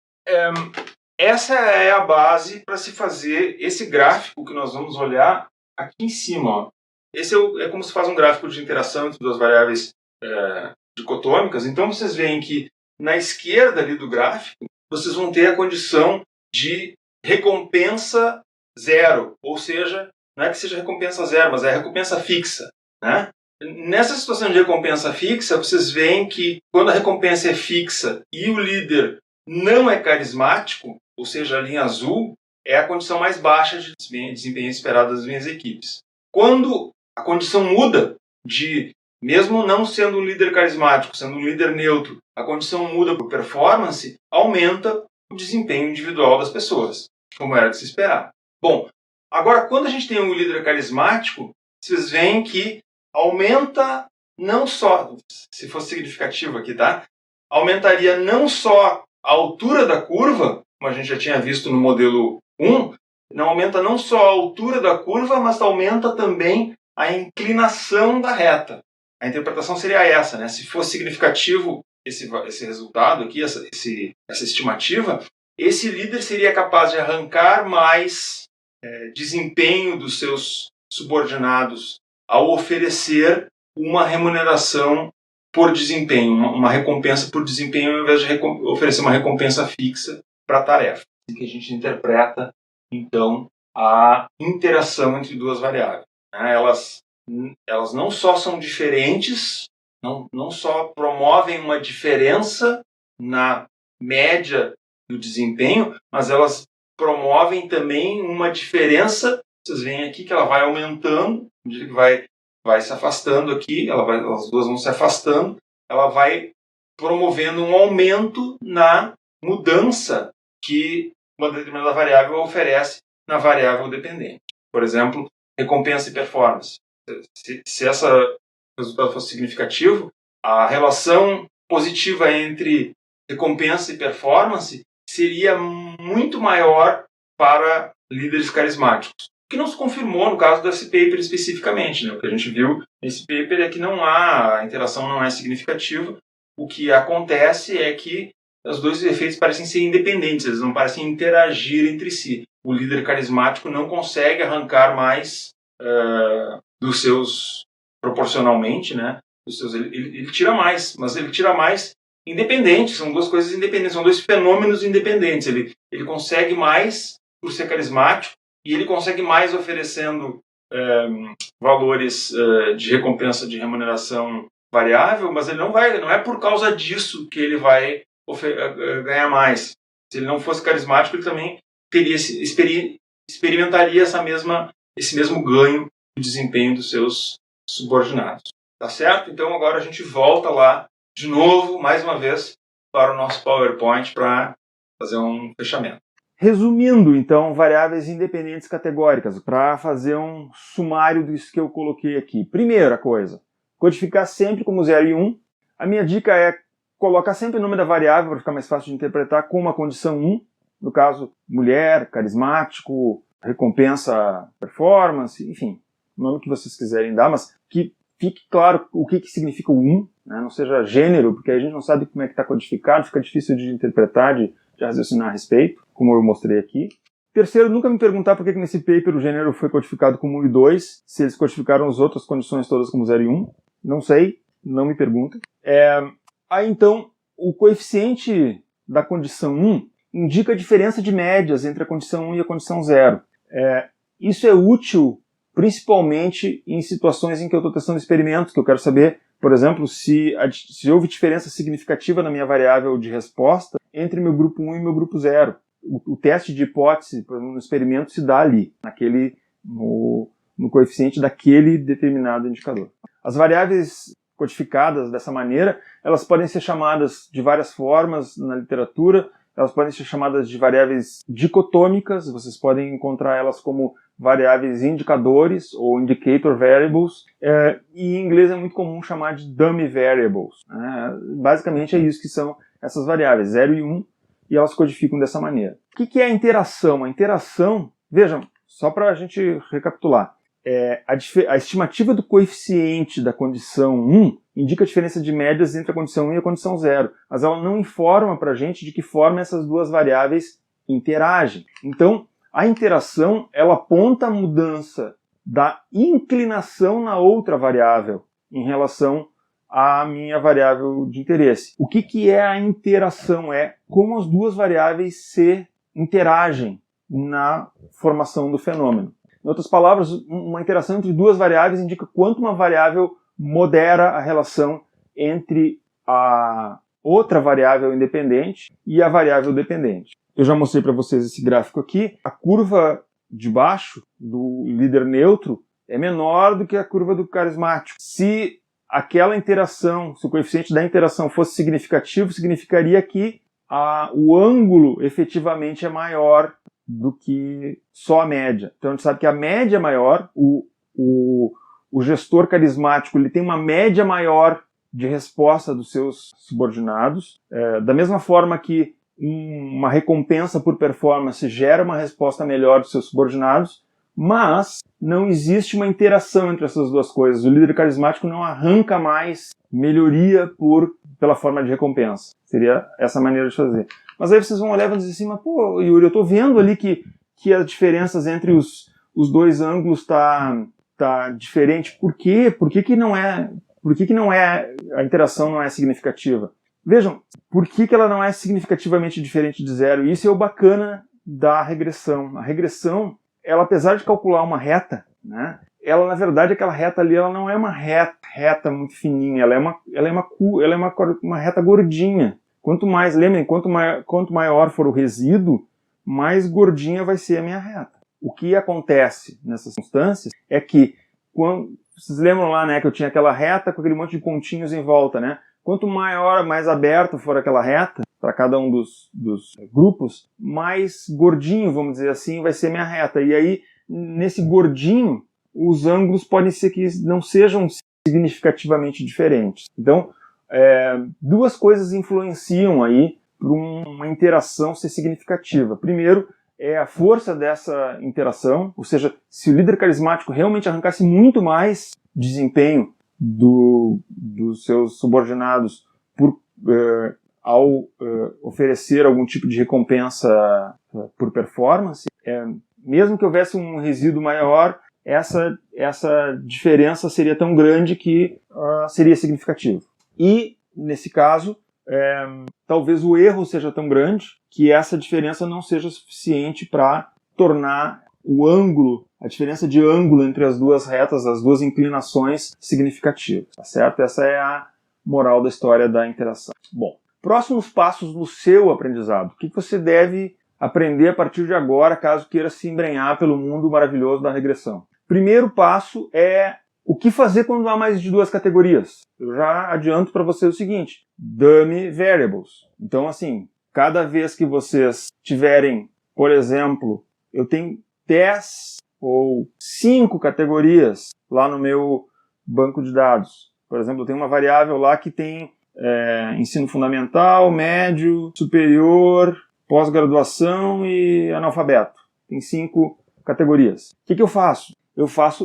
essa é a base para se fazer esse gráfico que nós vamos olhar aqui em cima. Ó. Esse é como se faz um gráfico de interação entre duas variáveis dicotômicas. Então vocês veem que na esquerda ali do gráfico, vocês vão ter a condição de recompensa zero, ou seja, não é que seja recompensa zero, mas é recompensa fixa, né? Nessa situação de recompensa fixa, vocês veem que quando a recompensa é fixa e o líder não é carismático, ou seja, a linha azul, é a condição mais baixa de desempenho esperado das minhas equipes. Quando a condição muda de, mesmo não sendo um líder carismático, sendo um líder neutro, a condição muda por performance, aumenta o desempenho individual das pessoas, como era de se esperar. Bom, agora, quando a gente tem um líder carismático, vocês veem que aumenta não só, se fosse significativo aqui, tá? Aumentaria não só a altura da curva, como a gente já tinha visto no modelo 1, não aumenta não só a altura da curva, mas aumenta também a inclinação da reta. A interpretação seria essa, né? Se fosse significativo esse resultado aqui, essa estimativa, esse líder seria capaz de arrancar mais desempenho dos seus subordinados ao oferecer uma remuneração por desempenho, uma recompensa por desempenho, ao invés de oferecer uma recompensa fixa para a tarefa. Assim que a gente interpreta, então, a interação entre duas variáveis. Elas não só são diferentes, não só promovem uma diferença na média do desempenho, mas elas promovem também uma diferença. Vocês veem aqui que ela vai aumentando, que vai vai se afastando aqui, as duas vão se afastando, ela vai promovendo um aumento na mudança que uma determinada variável oferece na variável dependente. Por exemplo, recompensa e performance. Se esse resultado fosse significativo, a relação positiva entre recompensa e performance seria muito maior para líderes carismáticos. O que não se confirmou no caso desse paper especificamente, né? O que a gente viu nesse paper é que a interação não é significativa. O que acontece é que os dois efeitos parecem ser independentes, eles não parecem interagir entre si. O líder carismático não consegue arrancar mais dos seus, proporcionalmente, né? Ele tira mais, mas ele tira mais independente, são duas coisas independentes, são dois fenômenos independentes. Ele consegue mais por ser carismático e ele consegue mais oferecendo valores de recompensa, de remuneração variável, mas ele não é por causa disso que ele vai ganhar mais. Se ele não fosse carismático, ele também experimentaria esse mesmo ganho de desempenho dos seus subordinados. Tá certo? Então agora a gente volta lá de novo, mais uma vez, para o nosso PowerPoint para fazer um fechamento. Resumindo, então, variáveis independentes categóricas, para fazer um sumário disso que eu coloquei aqui. Primeira coisa, codificar sempre como 0 e 1. A minha dica é colocar sempre o nome da variável para ficar mais fácil de interpretar com uma condição 1. No caso, mulher, carismático, recompensa, performance, enfim, o nome que vocês quiserem dar, mas que fique claro o que significa o 1, né? Não seja gênero, porque a gente não sabe como é que está codificado, fica difícil de interpretar, de raciocinar a respeito, como eu mostrei aqui. Terceiro, nunca me perguntar por que nesse paper o gênero foi codificado como 1 e 2, se eles codificaram as outras condições todas como 0 e 1. Não sei, não me perguntem. Aí então, o coeficiente da condição 1 indica a diferença de médias entre a condição 1 e a condição 0. Isso é útil principalmente em situações em que eu estou testando experimentos, que eu quero saber, por exemplo, se houve diferença significativa na minha variável de resposta entre meu grupo 1 e meu grupo 0. O teste de hipótese no experimento se dá ali, no coeficiente daquele determinado indicador. As variáveis codificadas dessa maneira, elas podem ser chamadas de várias formas na literatura, elas podem ser chamadas de variáveis dicotômicas, vocês podem encontrar elas como variáveis indicadores ou indicator variables, e em inglês é muito comum chamar de dummy variables. Basicamente é isso que são essas variáveis, 0 e 1, e elas codificam dessa maneira. O que é a interação? A interação, vejam, só para a gente recapitular, a estimativa do coeficiente da condição 1 indica a diferença de médias entre a condição 1 e a condição 0, mas ela não informa para a gente de que forma essas duas variáveis interagem. Então, a interação, ela aponta a mudança da inclinação na outra variável em relação à minha variável de interesse. O que é a interação? É como as duas variáveis se interagem na formação do fenômeno. Em outras palavras, uma interação entre duas variáveis indica quanto uma variável modera a relação entre a outra variável independente e a variável dependente. Eu já mostrei para vocês esse gráfico aqui. A curva de baixo do líder neutro é menor do que a curva do carismático. Se aquela interação, se o coeficiente da interação fosse significativo, significaria que o ângulo efetivamente é maior do que só a média. Então a gente sabe que a média é maior, o gestor carismático ele tem uma média maior de resposta dos seus subordinados, da mesma forma que uma recompensa por performance gera uma resposta melhor dos seus subordinados, mas não existe uma interação entre essas duas coisas. O líder carismático não arranca mais melhoria pela forma de recompensa. Seria essa maneira de fazer. Mas aí vocês vão olhar e vão dizer assim, mas pô, Yuri, eu estou vendo ali que as diferenças entre os dois ângulos tá diferente. Por quê? Por que não é a interação não é significativa? Vejam, por que ela não é significativamente diferente de 0? Isso é o bacana da regressão. A regressão, ela, apesar de calcular uma reta, né, ela, na verdade, aquela reta ali, ela não é uma reta muito fininha, ela é uma reta gordinha. Lembrem, quanto maior for o resíduo, mais gordinha vai ser a minha reta. O que acontece nessas circunstâncias é que, Vocês lembram lá, né, que eu tinha aquela reta com aquele monte de pontinhos em volta, né? Quanto maior, mais aberto for aquela reta, para cada um dos grupos, mais gordinho, vamos dizer assim, vai ser minha reta. E aí, nesse gordinho, os ângulos podem ser que não sejam significativamente diferentes. Então, duas coisas influenciam aí para uma interação ser significativa. Primeiro, é a força dessa interação, ou seja, se o líder carismático realmente arrancasse muito mais desempenho dos seus subordinados ao oferecer algum tipo de recompensa por performance, mesmo que houvesse um resíduo maior, essa diferença seria tão grande que seria significativo. E, nesse caso, talvez o erro seja tão grande que essa diferença não seja suficiente para tornar o ângulo, a diferença de ângulo entre as duas retas, as duas inclinações, significativa. Tá certo? Essa é a moral da história da interação. Bom, próximos passos no seu aprendizado. O que você deve aprender a partir de agora, caso queira se embrenhar pelo mundo maravilhoso da regressão? Primeiro passo é o que fazer quando há mais de duas categorias. Eu já adianto para você o seguinte: dummy variables. Então, assim, cada vez que vocês tiverem, por exemplo, eu tenho 10 ou 5 categorias lá no meu banco de dados. Por exemplo, eu tenho uma variável lá que tem ensino fundamental, médio, superior, pós-graduação e analfabeto. Tem 5 categorias. O que eu faço?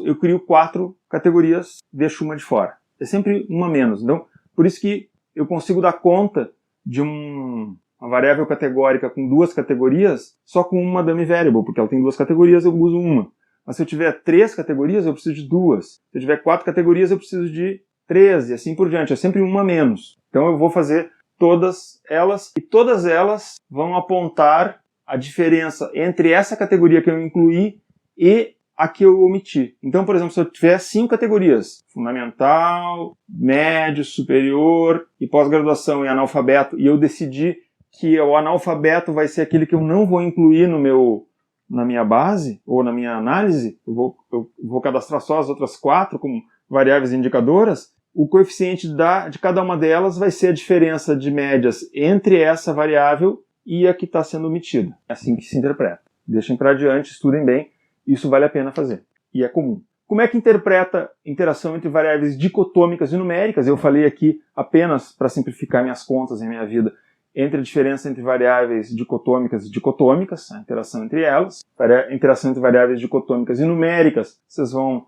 Eu crio 4 categorias, deixo uma de fora. É sempre uma menos. Então, por isso que eu consigo dar conta de uma variável categórica com 2 categorias só com uma dummy variable, porque ela tem 2 categorias, eu uso uma. Mas se eu tiver 3 categorias, eu preciso de 2. Se eu tiver 4 categorias, eu preciso de 3, e assim por diante. É sempre uma menos. Então eu vou fazer todas elas, e todas elas vão apontar a diferença entre essa categoria que eu incluí e a que eu omiti. Então, por exemplo, se eu tiver 5 categorias, fundamental, médio, superior e pós-graduação e analfabeto, e eu decidir que o analfabeto vai ser aquele que eu não vou incluir na minha base ou na minha análise, eu vou cadastrar só as outras 4 como variáveis indicadoras, o coeficiente de cada uma delas vai ser a diferença de médias entre essa variável e a que está sendo omitida. É assim que se interpreta. Deixem para adiante, estudem bem. Isso vale a pena fazer. E é comum. Como é que interpreta interação entre variáveis dicotômicas e numéricas? Eu falei aqui apenas para simplificar minhas contas em minha vida, entre a diferença entre variáveis dicotômicas e dicotômicas, a interação entre elas. A interação entre variáveis dicotômicas e numéricas, vocês vão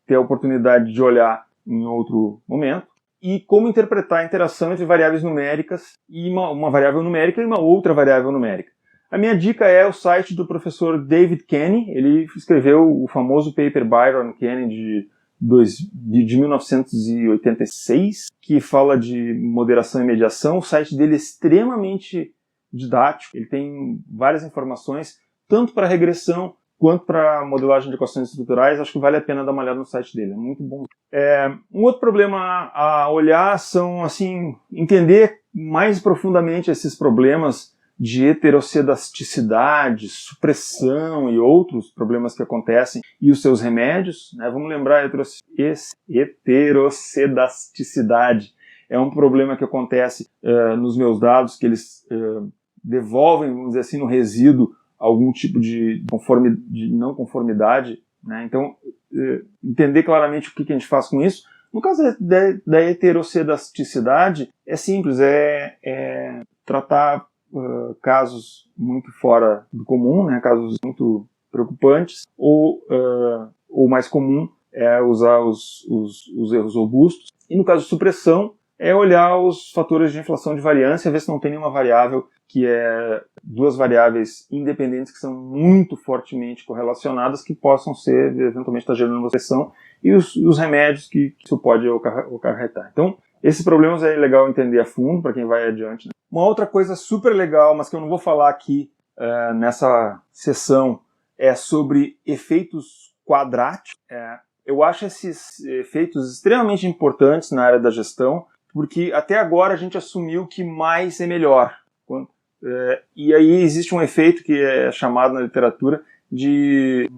ter a oportunidade de olhar em outro momento. E como interpretar a interação entre variáveis numéricas e uma variável numérica e uma outra variável numérica. A minha dica é o site do professor David Kenny. Ele escreveu o famoso paper Byron Kenny de 1986, que fala de moderação e mediação. O site dele é extremamente didático. Ele tem várias informações, tanto para regressão quanto para modelagem de equações estruturais. Acho que vale a pena dar uma olhada no site dele. É muito bom. Um outro problema a olhar são, assim, entender mais profundamente esses problemas de heterocedasticidade, supressão e outros problemas que acontecem e os seus remédios, né? Vamos lembrar, heterocedasticidade é um problema que acontece nos meus dados, que eles devolvem, vamos dizer assim, no resíduo algum tipo de não conformidade, né? Então, entender claramente o que a gente faz com isso. No caso da heterocedasticidade, é simples, tratar casos muito fora do comum, né, casos muito preocupantes, ou mais comum é usar os erros robustos. E no caso de supressão, é olhar os fatores de inflação de variância, ver se não tem nenhuma variável que é 2 variáveis independentes que são muito fortemente correlacionadas, que possam ser, eventualmente, estar gerando uma supressão, e os remédios que isso pode acarretar. Então, esses problemas é legal entender a fundo para quem vai adiante, né? Uma outra coisa super legal, mas que eu não vou falar aqui nessa sessão, é sobre efeitos quadráticos. Eu acho esses efeitos extremamente importantes na área da gestão, porque até agora a gente assumiu que mais é melhor. E aí existe um efeito que é chamado na literatura de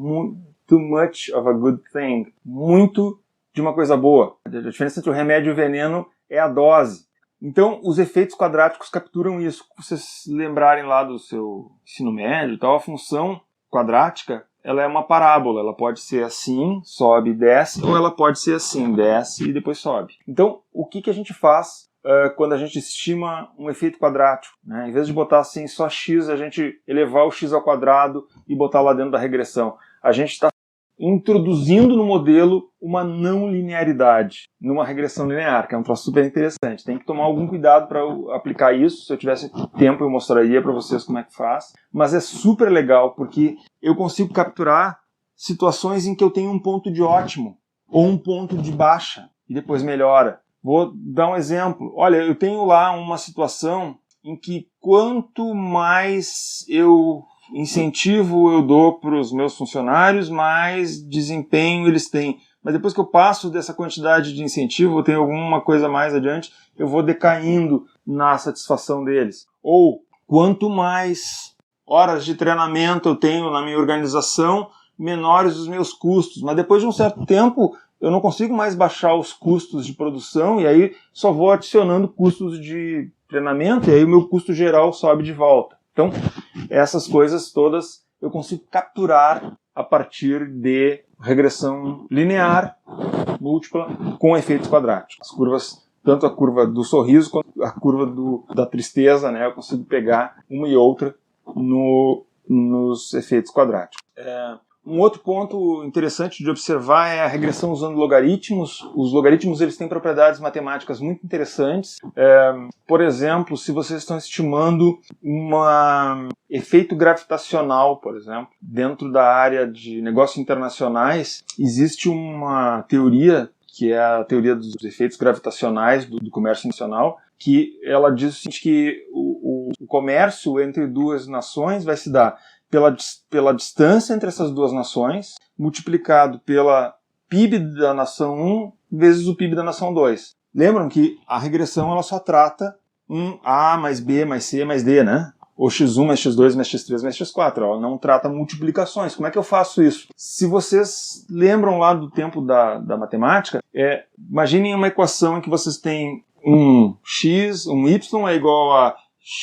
too much of a good thing. Muito de uma coisa boa. A diferença entre o remédio e o veneno é a dose. Então, os efeitos quadráticos capturam isso. Se vocês lembrarem lá do seu ensino médio, tal, a função quadrática, ela é uma parábola. Ela pode ser assim, sobe e desce, ou ela pode ser assim, desce e depois sobe. Então, o que a gente faz quando a gente estima um efeito quadrático? Né? Em vez de botar assim só x, a gente elevar o x ao quadrado e botar lá dentro da regressão. A gente está introduzindo no modelo uma não linearidade numa regressão linear, que é um troço super interessante. Tem que tomar algum cuidado para aplicar isso. Se eu tivesse tempo, eu mostraria para vocês como é que faz. Mas é super legal, porque eu consigo capturar situações em que eu tenho um ponto de ótimo ou um ponto de baixa e depois melhora. Vou dar um exemplo. Olha, eu tenho lá uma situação em que quanto mais incentivo eu dou para os meus funcionários, mais desempenho eles têm. Mas depois que eu passo dessa quantidade de incentivo, eu tenho alguma coisa mais adiante, eu vou decaindo na satisfação deles. Ou quanto mais horas de treinamento eu tenho na minha organização, menores os meus custos. Mas depois de um certo tempo, eu não consigo mais baixar os custos de produção e aí só vou adicionando custos de treinamento e aí o meu custo geral sobe de volta. Então, essas coisas todas eu consigo capturar a partir de regressão linear, múltipla, com efeitos quadráticos. As curvas, tanto a curva do sorriso quanto a curva da tristeza, né, eu consigo pegar uma e outra nos efeitos quadráticos. Um outro ponto interessante de observar é a regressão usando logaritmos. Os logaritmos eles têm propriedades matemáticas muito interessantes. Por exemplo, se vocês estão estimando um efeito gravitacional, por exemplo, dentro da área de negócios internacionais, existe uma teoria, que é a teoria dos efeitos gravitacionais do comércio internacional, que ela diz o seguinte, que o comércio entre duas nações vai se dar pela distância entre essas duas nações, multiplicado pela PIB da nação 1 vezes o PIB da nação 2. Lembram que a regressão ela só trata A mais B mais C mais D, né? Ou x1 mais x2 mais x3 mais x4. Ela não trata multiplicações. Como é que eu faço isso? Se vocês lembram lá do tempo da matemática, imaginem uma equação em que vocês têm um x, um y é igual a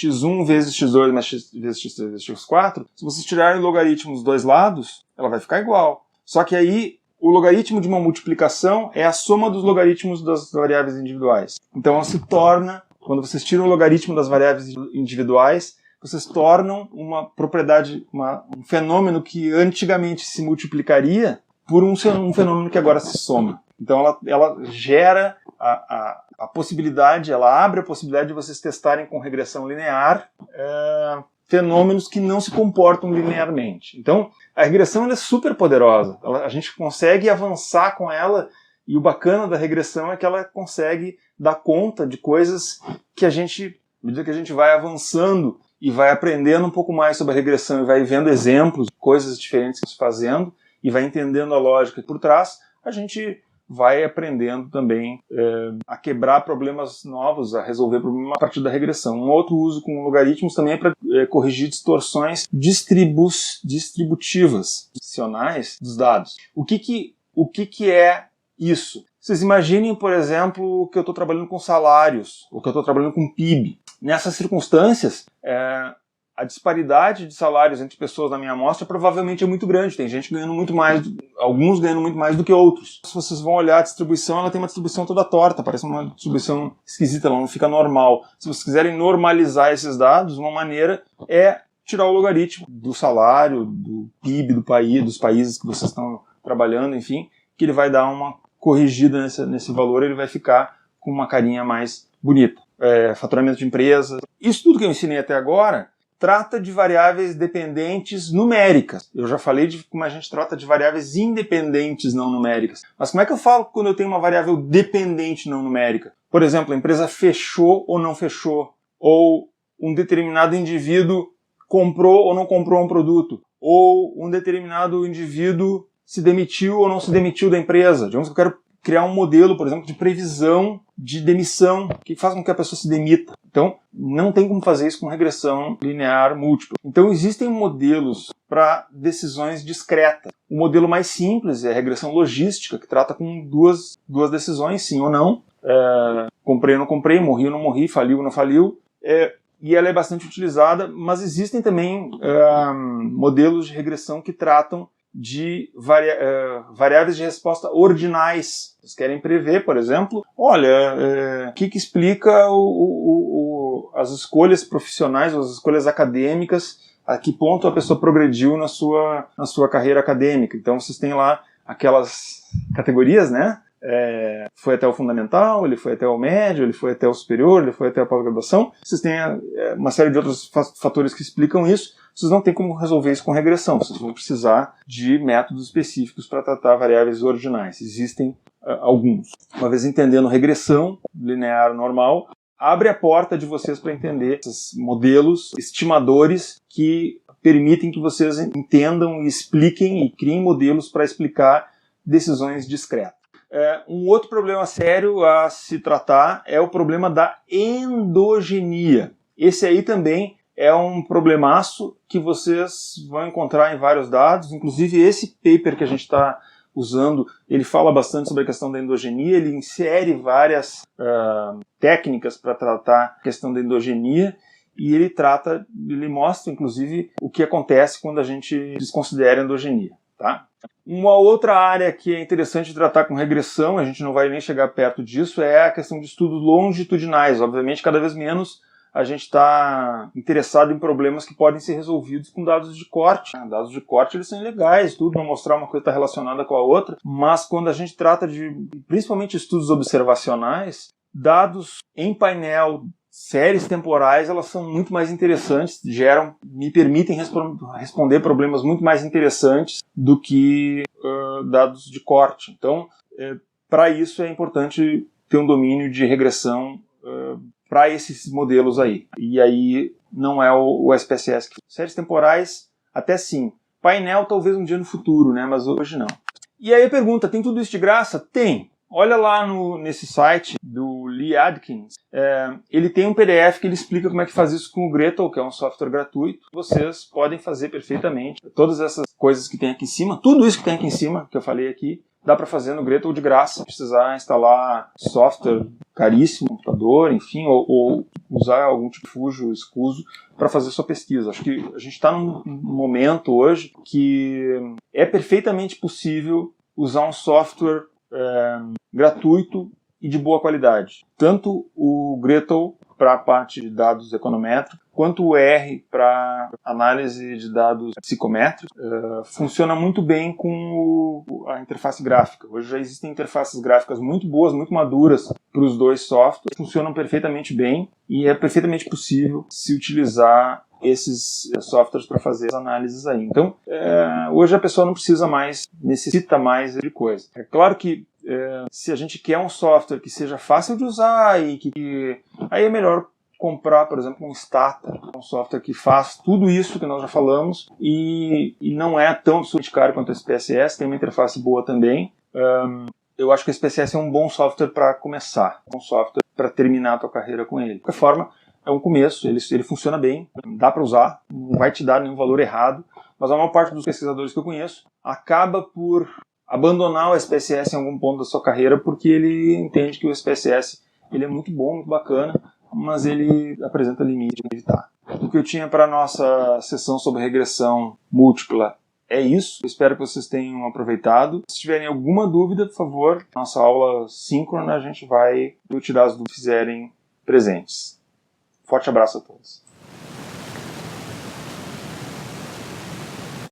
x1 vezes x2 mais x vezes x3 vezes x4, se vocês tirarem o logaritmo dos dois lados, ela vai ficar igual. Só que aí, o logaritmo de uma multiplicação é a soma dos logaritmos das variáveis individuais. Então ela se torna, quando vocês tiram o logaritmo das variáveis individuais, vocês tornam uma propriedade, um fenômeno que antigamente se multiplicaria por um fenômeno que agora se soma. Então ela gera a possibilidade, ela abre a possibilidade de vocês testarem com regressão linear fenômenos que não se comportam linearmente. Então, a regressão ela é super poderosa. A gente consegue avançar com ela e o bacana da regressão é que ela consegue dar conta de coisas que à medida que a gente vai avançando e vai aprendendo um pouco mais sobre a regressão e vai vendo exemplos, coisas diferentes que se fazendo e vai entendendo a lógica por trás, a gente vai aprendendo também a quebrar problemas novos, a resolver problemas a partir da regressão. Um outro uso com logaritmos também é para corrigir distorções distributivas, adicionais dos dados. O que é isso? Vocês imaginem, por exemplo, que eu estou trabalhando com salários, ou que eu estou trabalhando com PIB. Nessas circunstâncias, a disparidade de salários entre pessoas na minha amostra provavelmente é muito grande. Tem gente ganhando muito mais, alguns ganhando muito mais do que outros. Se vocês vão olhar a distribuição, ela tem uma distribuição toda torta, parece uma distribuição esquisita, ela não fica normal. Se vocês quiserem normalizar esses dados, uma maneira é tirar o logaritmo do salário, do PIB do país, dos países que vocês estão trabalhando, enfim, que ele vai dar uma corrigida nesse valor, ele vai ficar com uma carinha mais bonita. Faturamento de empresas. Isso tudo que eu ensinei até agora trata de variáveis dependentes numéricas. Eu já falei de como a gente trata de variáveis independentes não numéricas. Mas como é que eu falo quando eu tenho uma variável dependente não numérica? Por exemplo, a empresa fechou ou não fechou. Ou um determinado indivíduo comprou ou não comprou um produto. Ou um determinado indivíduo se demitiu ou não se demitiu da empresa. Digamos que eu quero criar um modelo, por exemplo, de previsão de demissão, que faz com que a pessoa se demita. Então, não tem como fazer isso com regressão linear múltipla. Então, existem modelos para decisões discretas. O modelo mais simples é a regressão logística, que trata com duas decisões, sim ou não. Comprei ou não comprei, morri ou não morri, faliu ou não faliu. E ela é bastante utilizada, mas existem também modelos de regressão que tratam de variáveis de resposta ordinais. Vocês querem prever, por exemplo, olha, o que explica as escolhas profissionais, as escolhas acadêmicas, a que ponto a pessoa progrediu na sua carreira acadêmica. Então vocês têm lá aquelas categorias, né? Foi até o fundamental, ele foi até o médio, ele foi até o superior, ele foi até a pós-graduação. Vocês têm uma série de outros fatores que explicam isso. Vocês não têm como resolver isso com regressão. Vocês vão precisar de métodos específicos para tratar variáveis ordinais. Existem alguns. Uma vez entendendo regressão linear normal, abre a porta de vocês para entender esses modelos estimadores que permitem que vocês entendam e expliquem e criem modelos para explicar decisões discretas. Um outro problema sério a se tratar é o problema da endogenia. Esse aí também é um problemaço que vocês vão encontrar em vários dados, inclusive esse paper que a gente está usando, ele fala bastante sobre a questão da endogenia, ele insere várias técnicas para tratar a questão da endogenia, e ele mostra, inclusive, o que acontece quando a gente desconsidera a endogenia. Tá? Uma outra área que é interessante tratar com regressão, a gente não vai nem chegar perto disso, é a questão de estudos longitudinais. Obviamente, cada vez menos a gente está interessado em problemas que podem ser resolvidos com dados de corte. Dados de corte eles são legais, tudo, não mostrar uma coisa está relacionada com a outra, mas quando a gente trata de, principalmente estudos observacionais, dados em painel, séries temporais, elas são muito mais interessantes, me permitem responder problemas muito mais interessantes do que dados de corte. Então, para isso é importante ter um domínio de regressão para esses modelos aí. E aí não é o SPSS. Séries temporais, até sim. Painel talvez um dia no futuro, né? Mas hoje não. E aí a pergunta, tem tudo isso de graça? Tem. Olha lá nesse site do Lee Adkins, ele tem um PDF que ele explica como é que faz isso com o Gretl, que é um software gratuito. Vocês podem fazer perfeitamente. Todas essas coisas que tem aqui em cima, tudo isso que tem aqui em cima, que eu falei aqui, dá para fazer no Gretl de graça. Precisar instalar software caríssimo, computador, enfim, ou usar algum tipo de refúgio escuso para fazer sua pesquisa. Acho que a gente está num momento hoje que é perfeitamente possível usar um software gratuito e de boa qualidade. Tanto o Gretl para a parte de dados econométricos, quanto o R para análise de dados psicométricos, funciona muito bem com a interface gráfica. Hoje já existem interfaces gráficas muito boas, muito maduras para os dois softwares, funcionam perfeitamente bem e é perfeitamente possível se utilizar esses softwares para fazer as análises aí. Então, hoje a pessoa não necessita mais de coisa. É claro que se a gente quer um software que seja fácil de usar e aí é melhor comprar, por exemplo, um Stata, um software que faz tudo isso que nós já falamos e não é tão caro quanto o SPSS, tem uma interface boa também. Eu acho que o SPSS é um bom software para começar, um software para terminar a tua carreira com ele. De qualquer forma, é um começo, ele funciona bem, dá para usar, não vai te dar nenhum valor errado, mas a maior parte dos pesquisadores que eu conheço acaba por abandonar o SPSS em algum ponto da sua carreira porque ele entende que o SPSS ele é muito bom, muito bacana, mas ele apresenta limite para evitar. O que eu tinha para a nossa sessão sobre regressão múltipla é isso. Eu espero que vocês tenham aproveitado. Se tiverem alguma dúvida, por favor, nossa aula síncrona a gente vai tirar as dúvidas que fizerem presentes. Forte abraço a todos.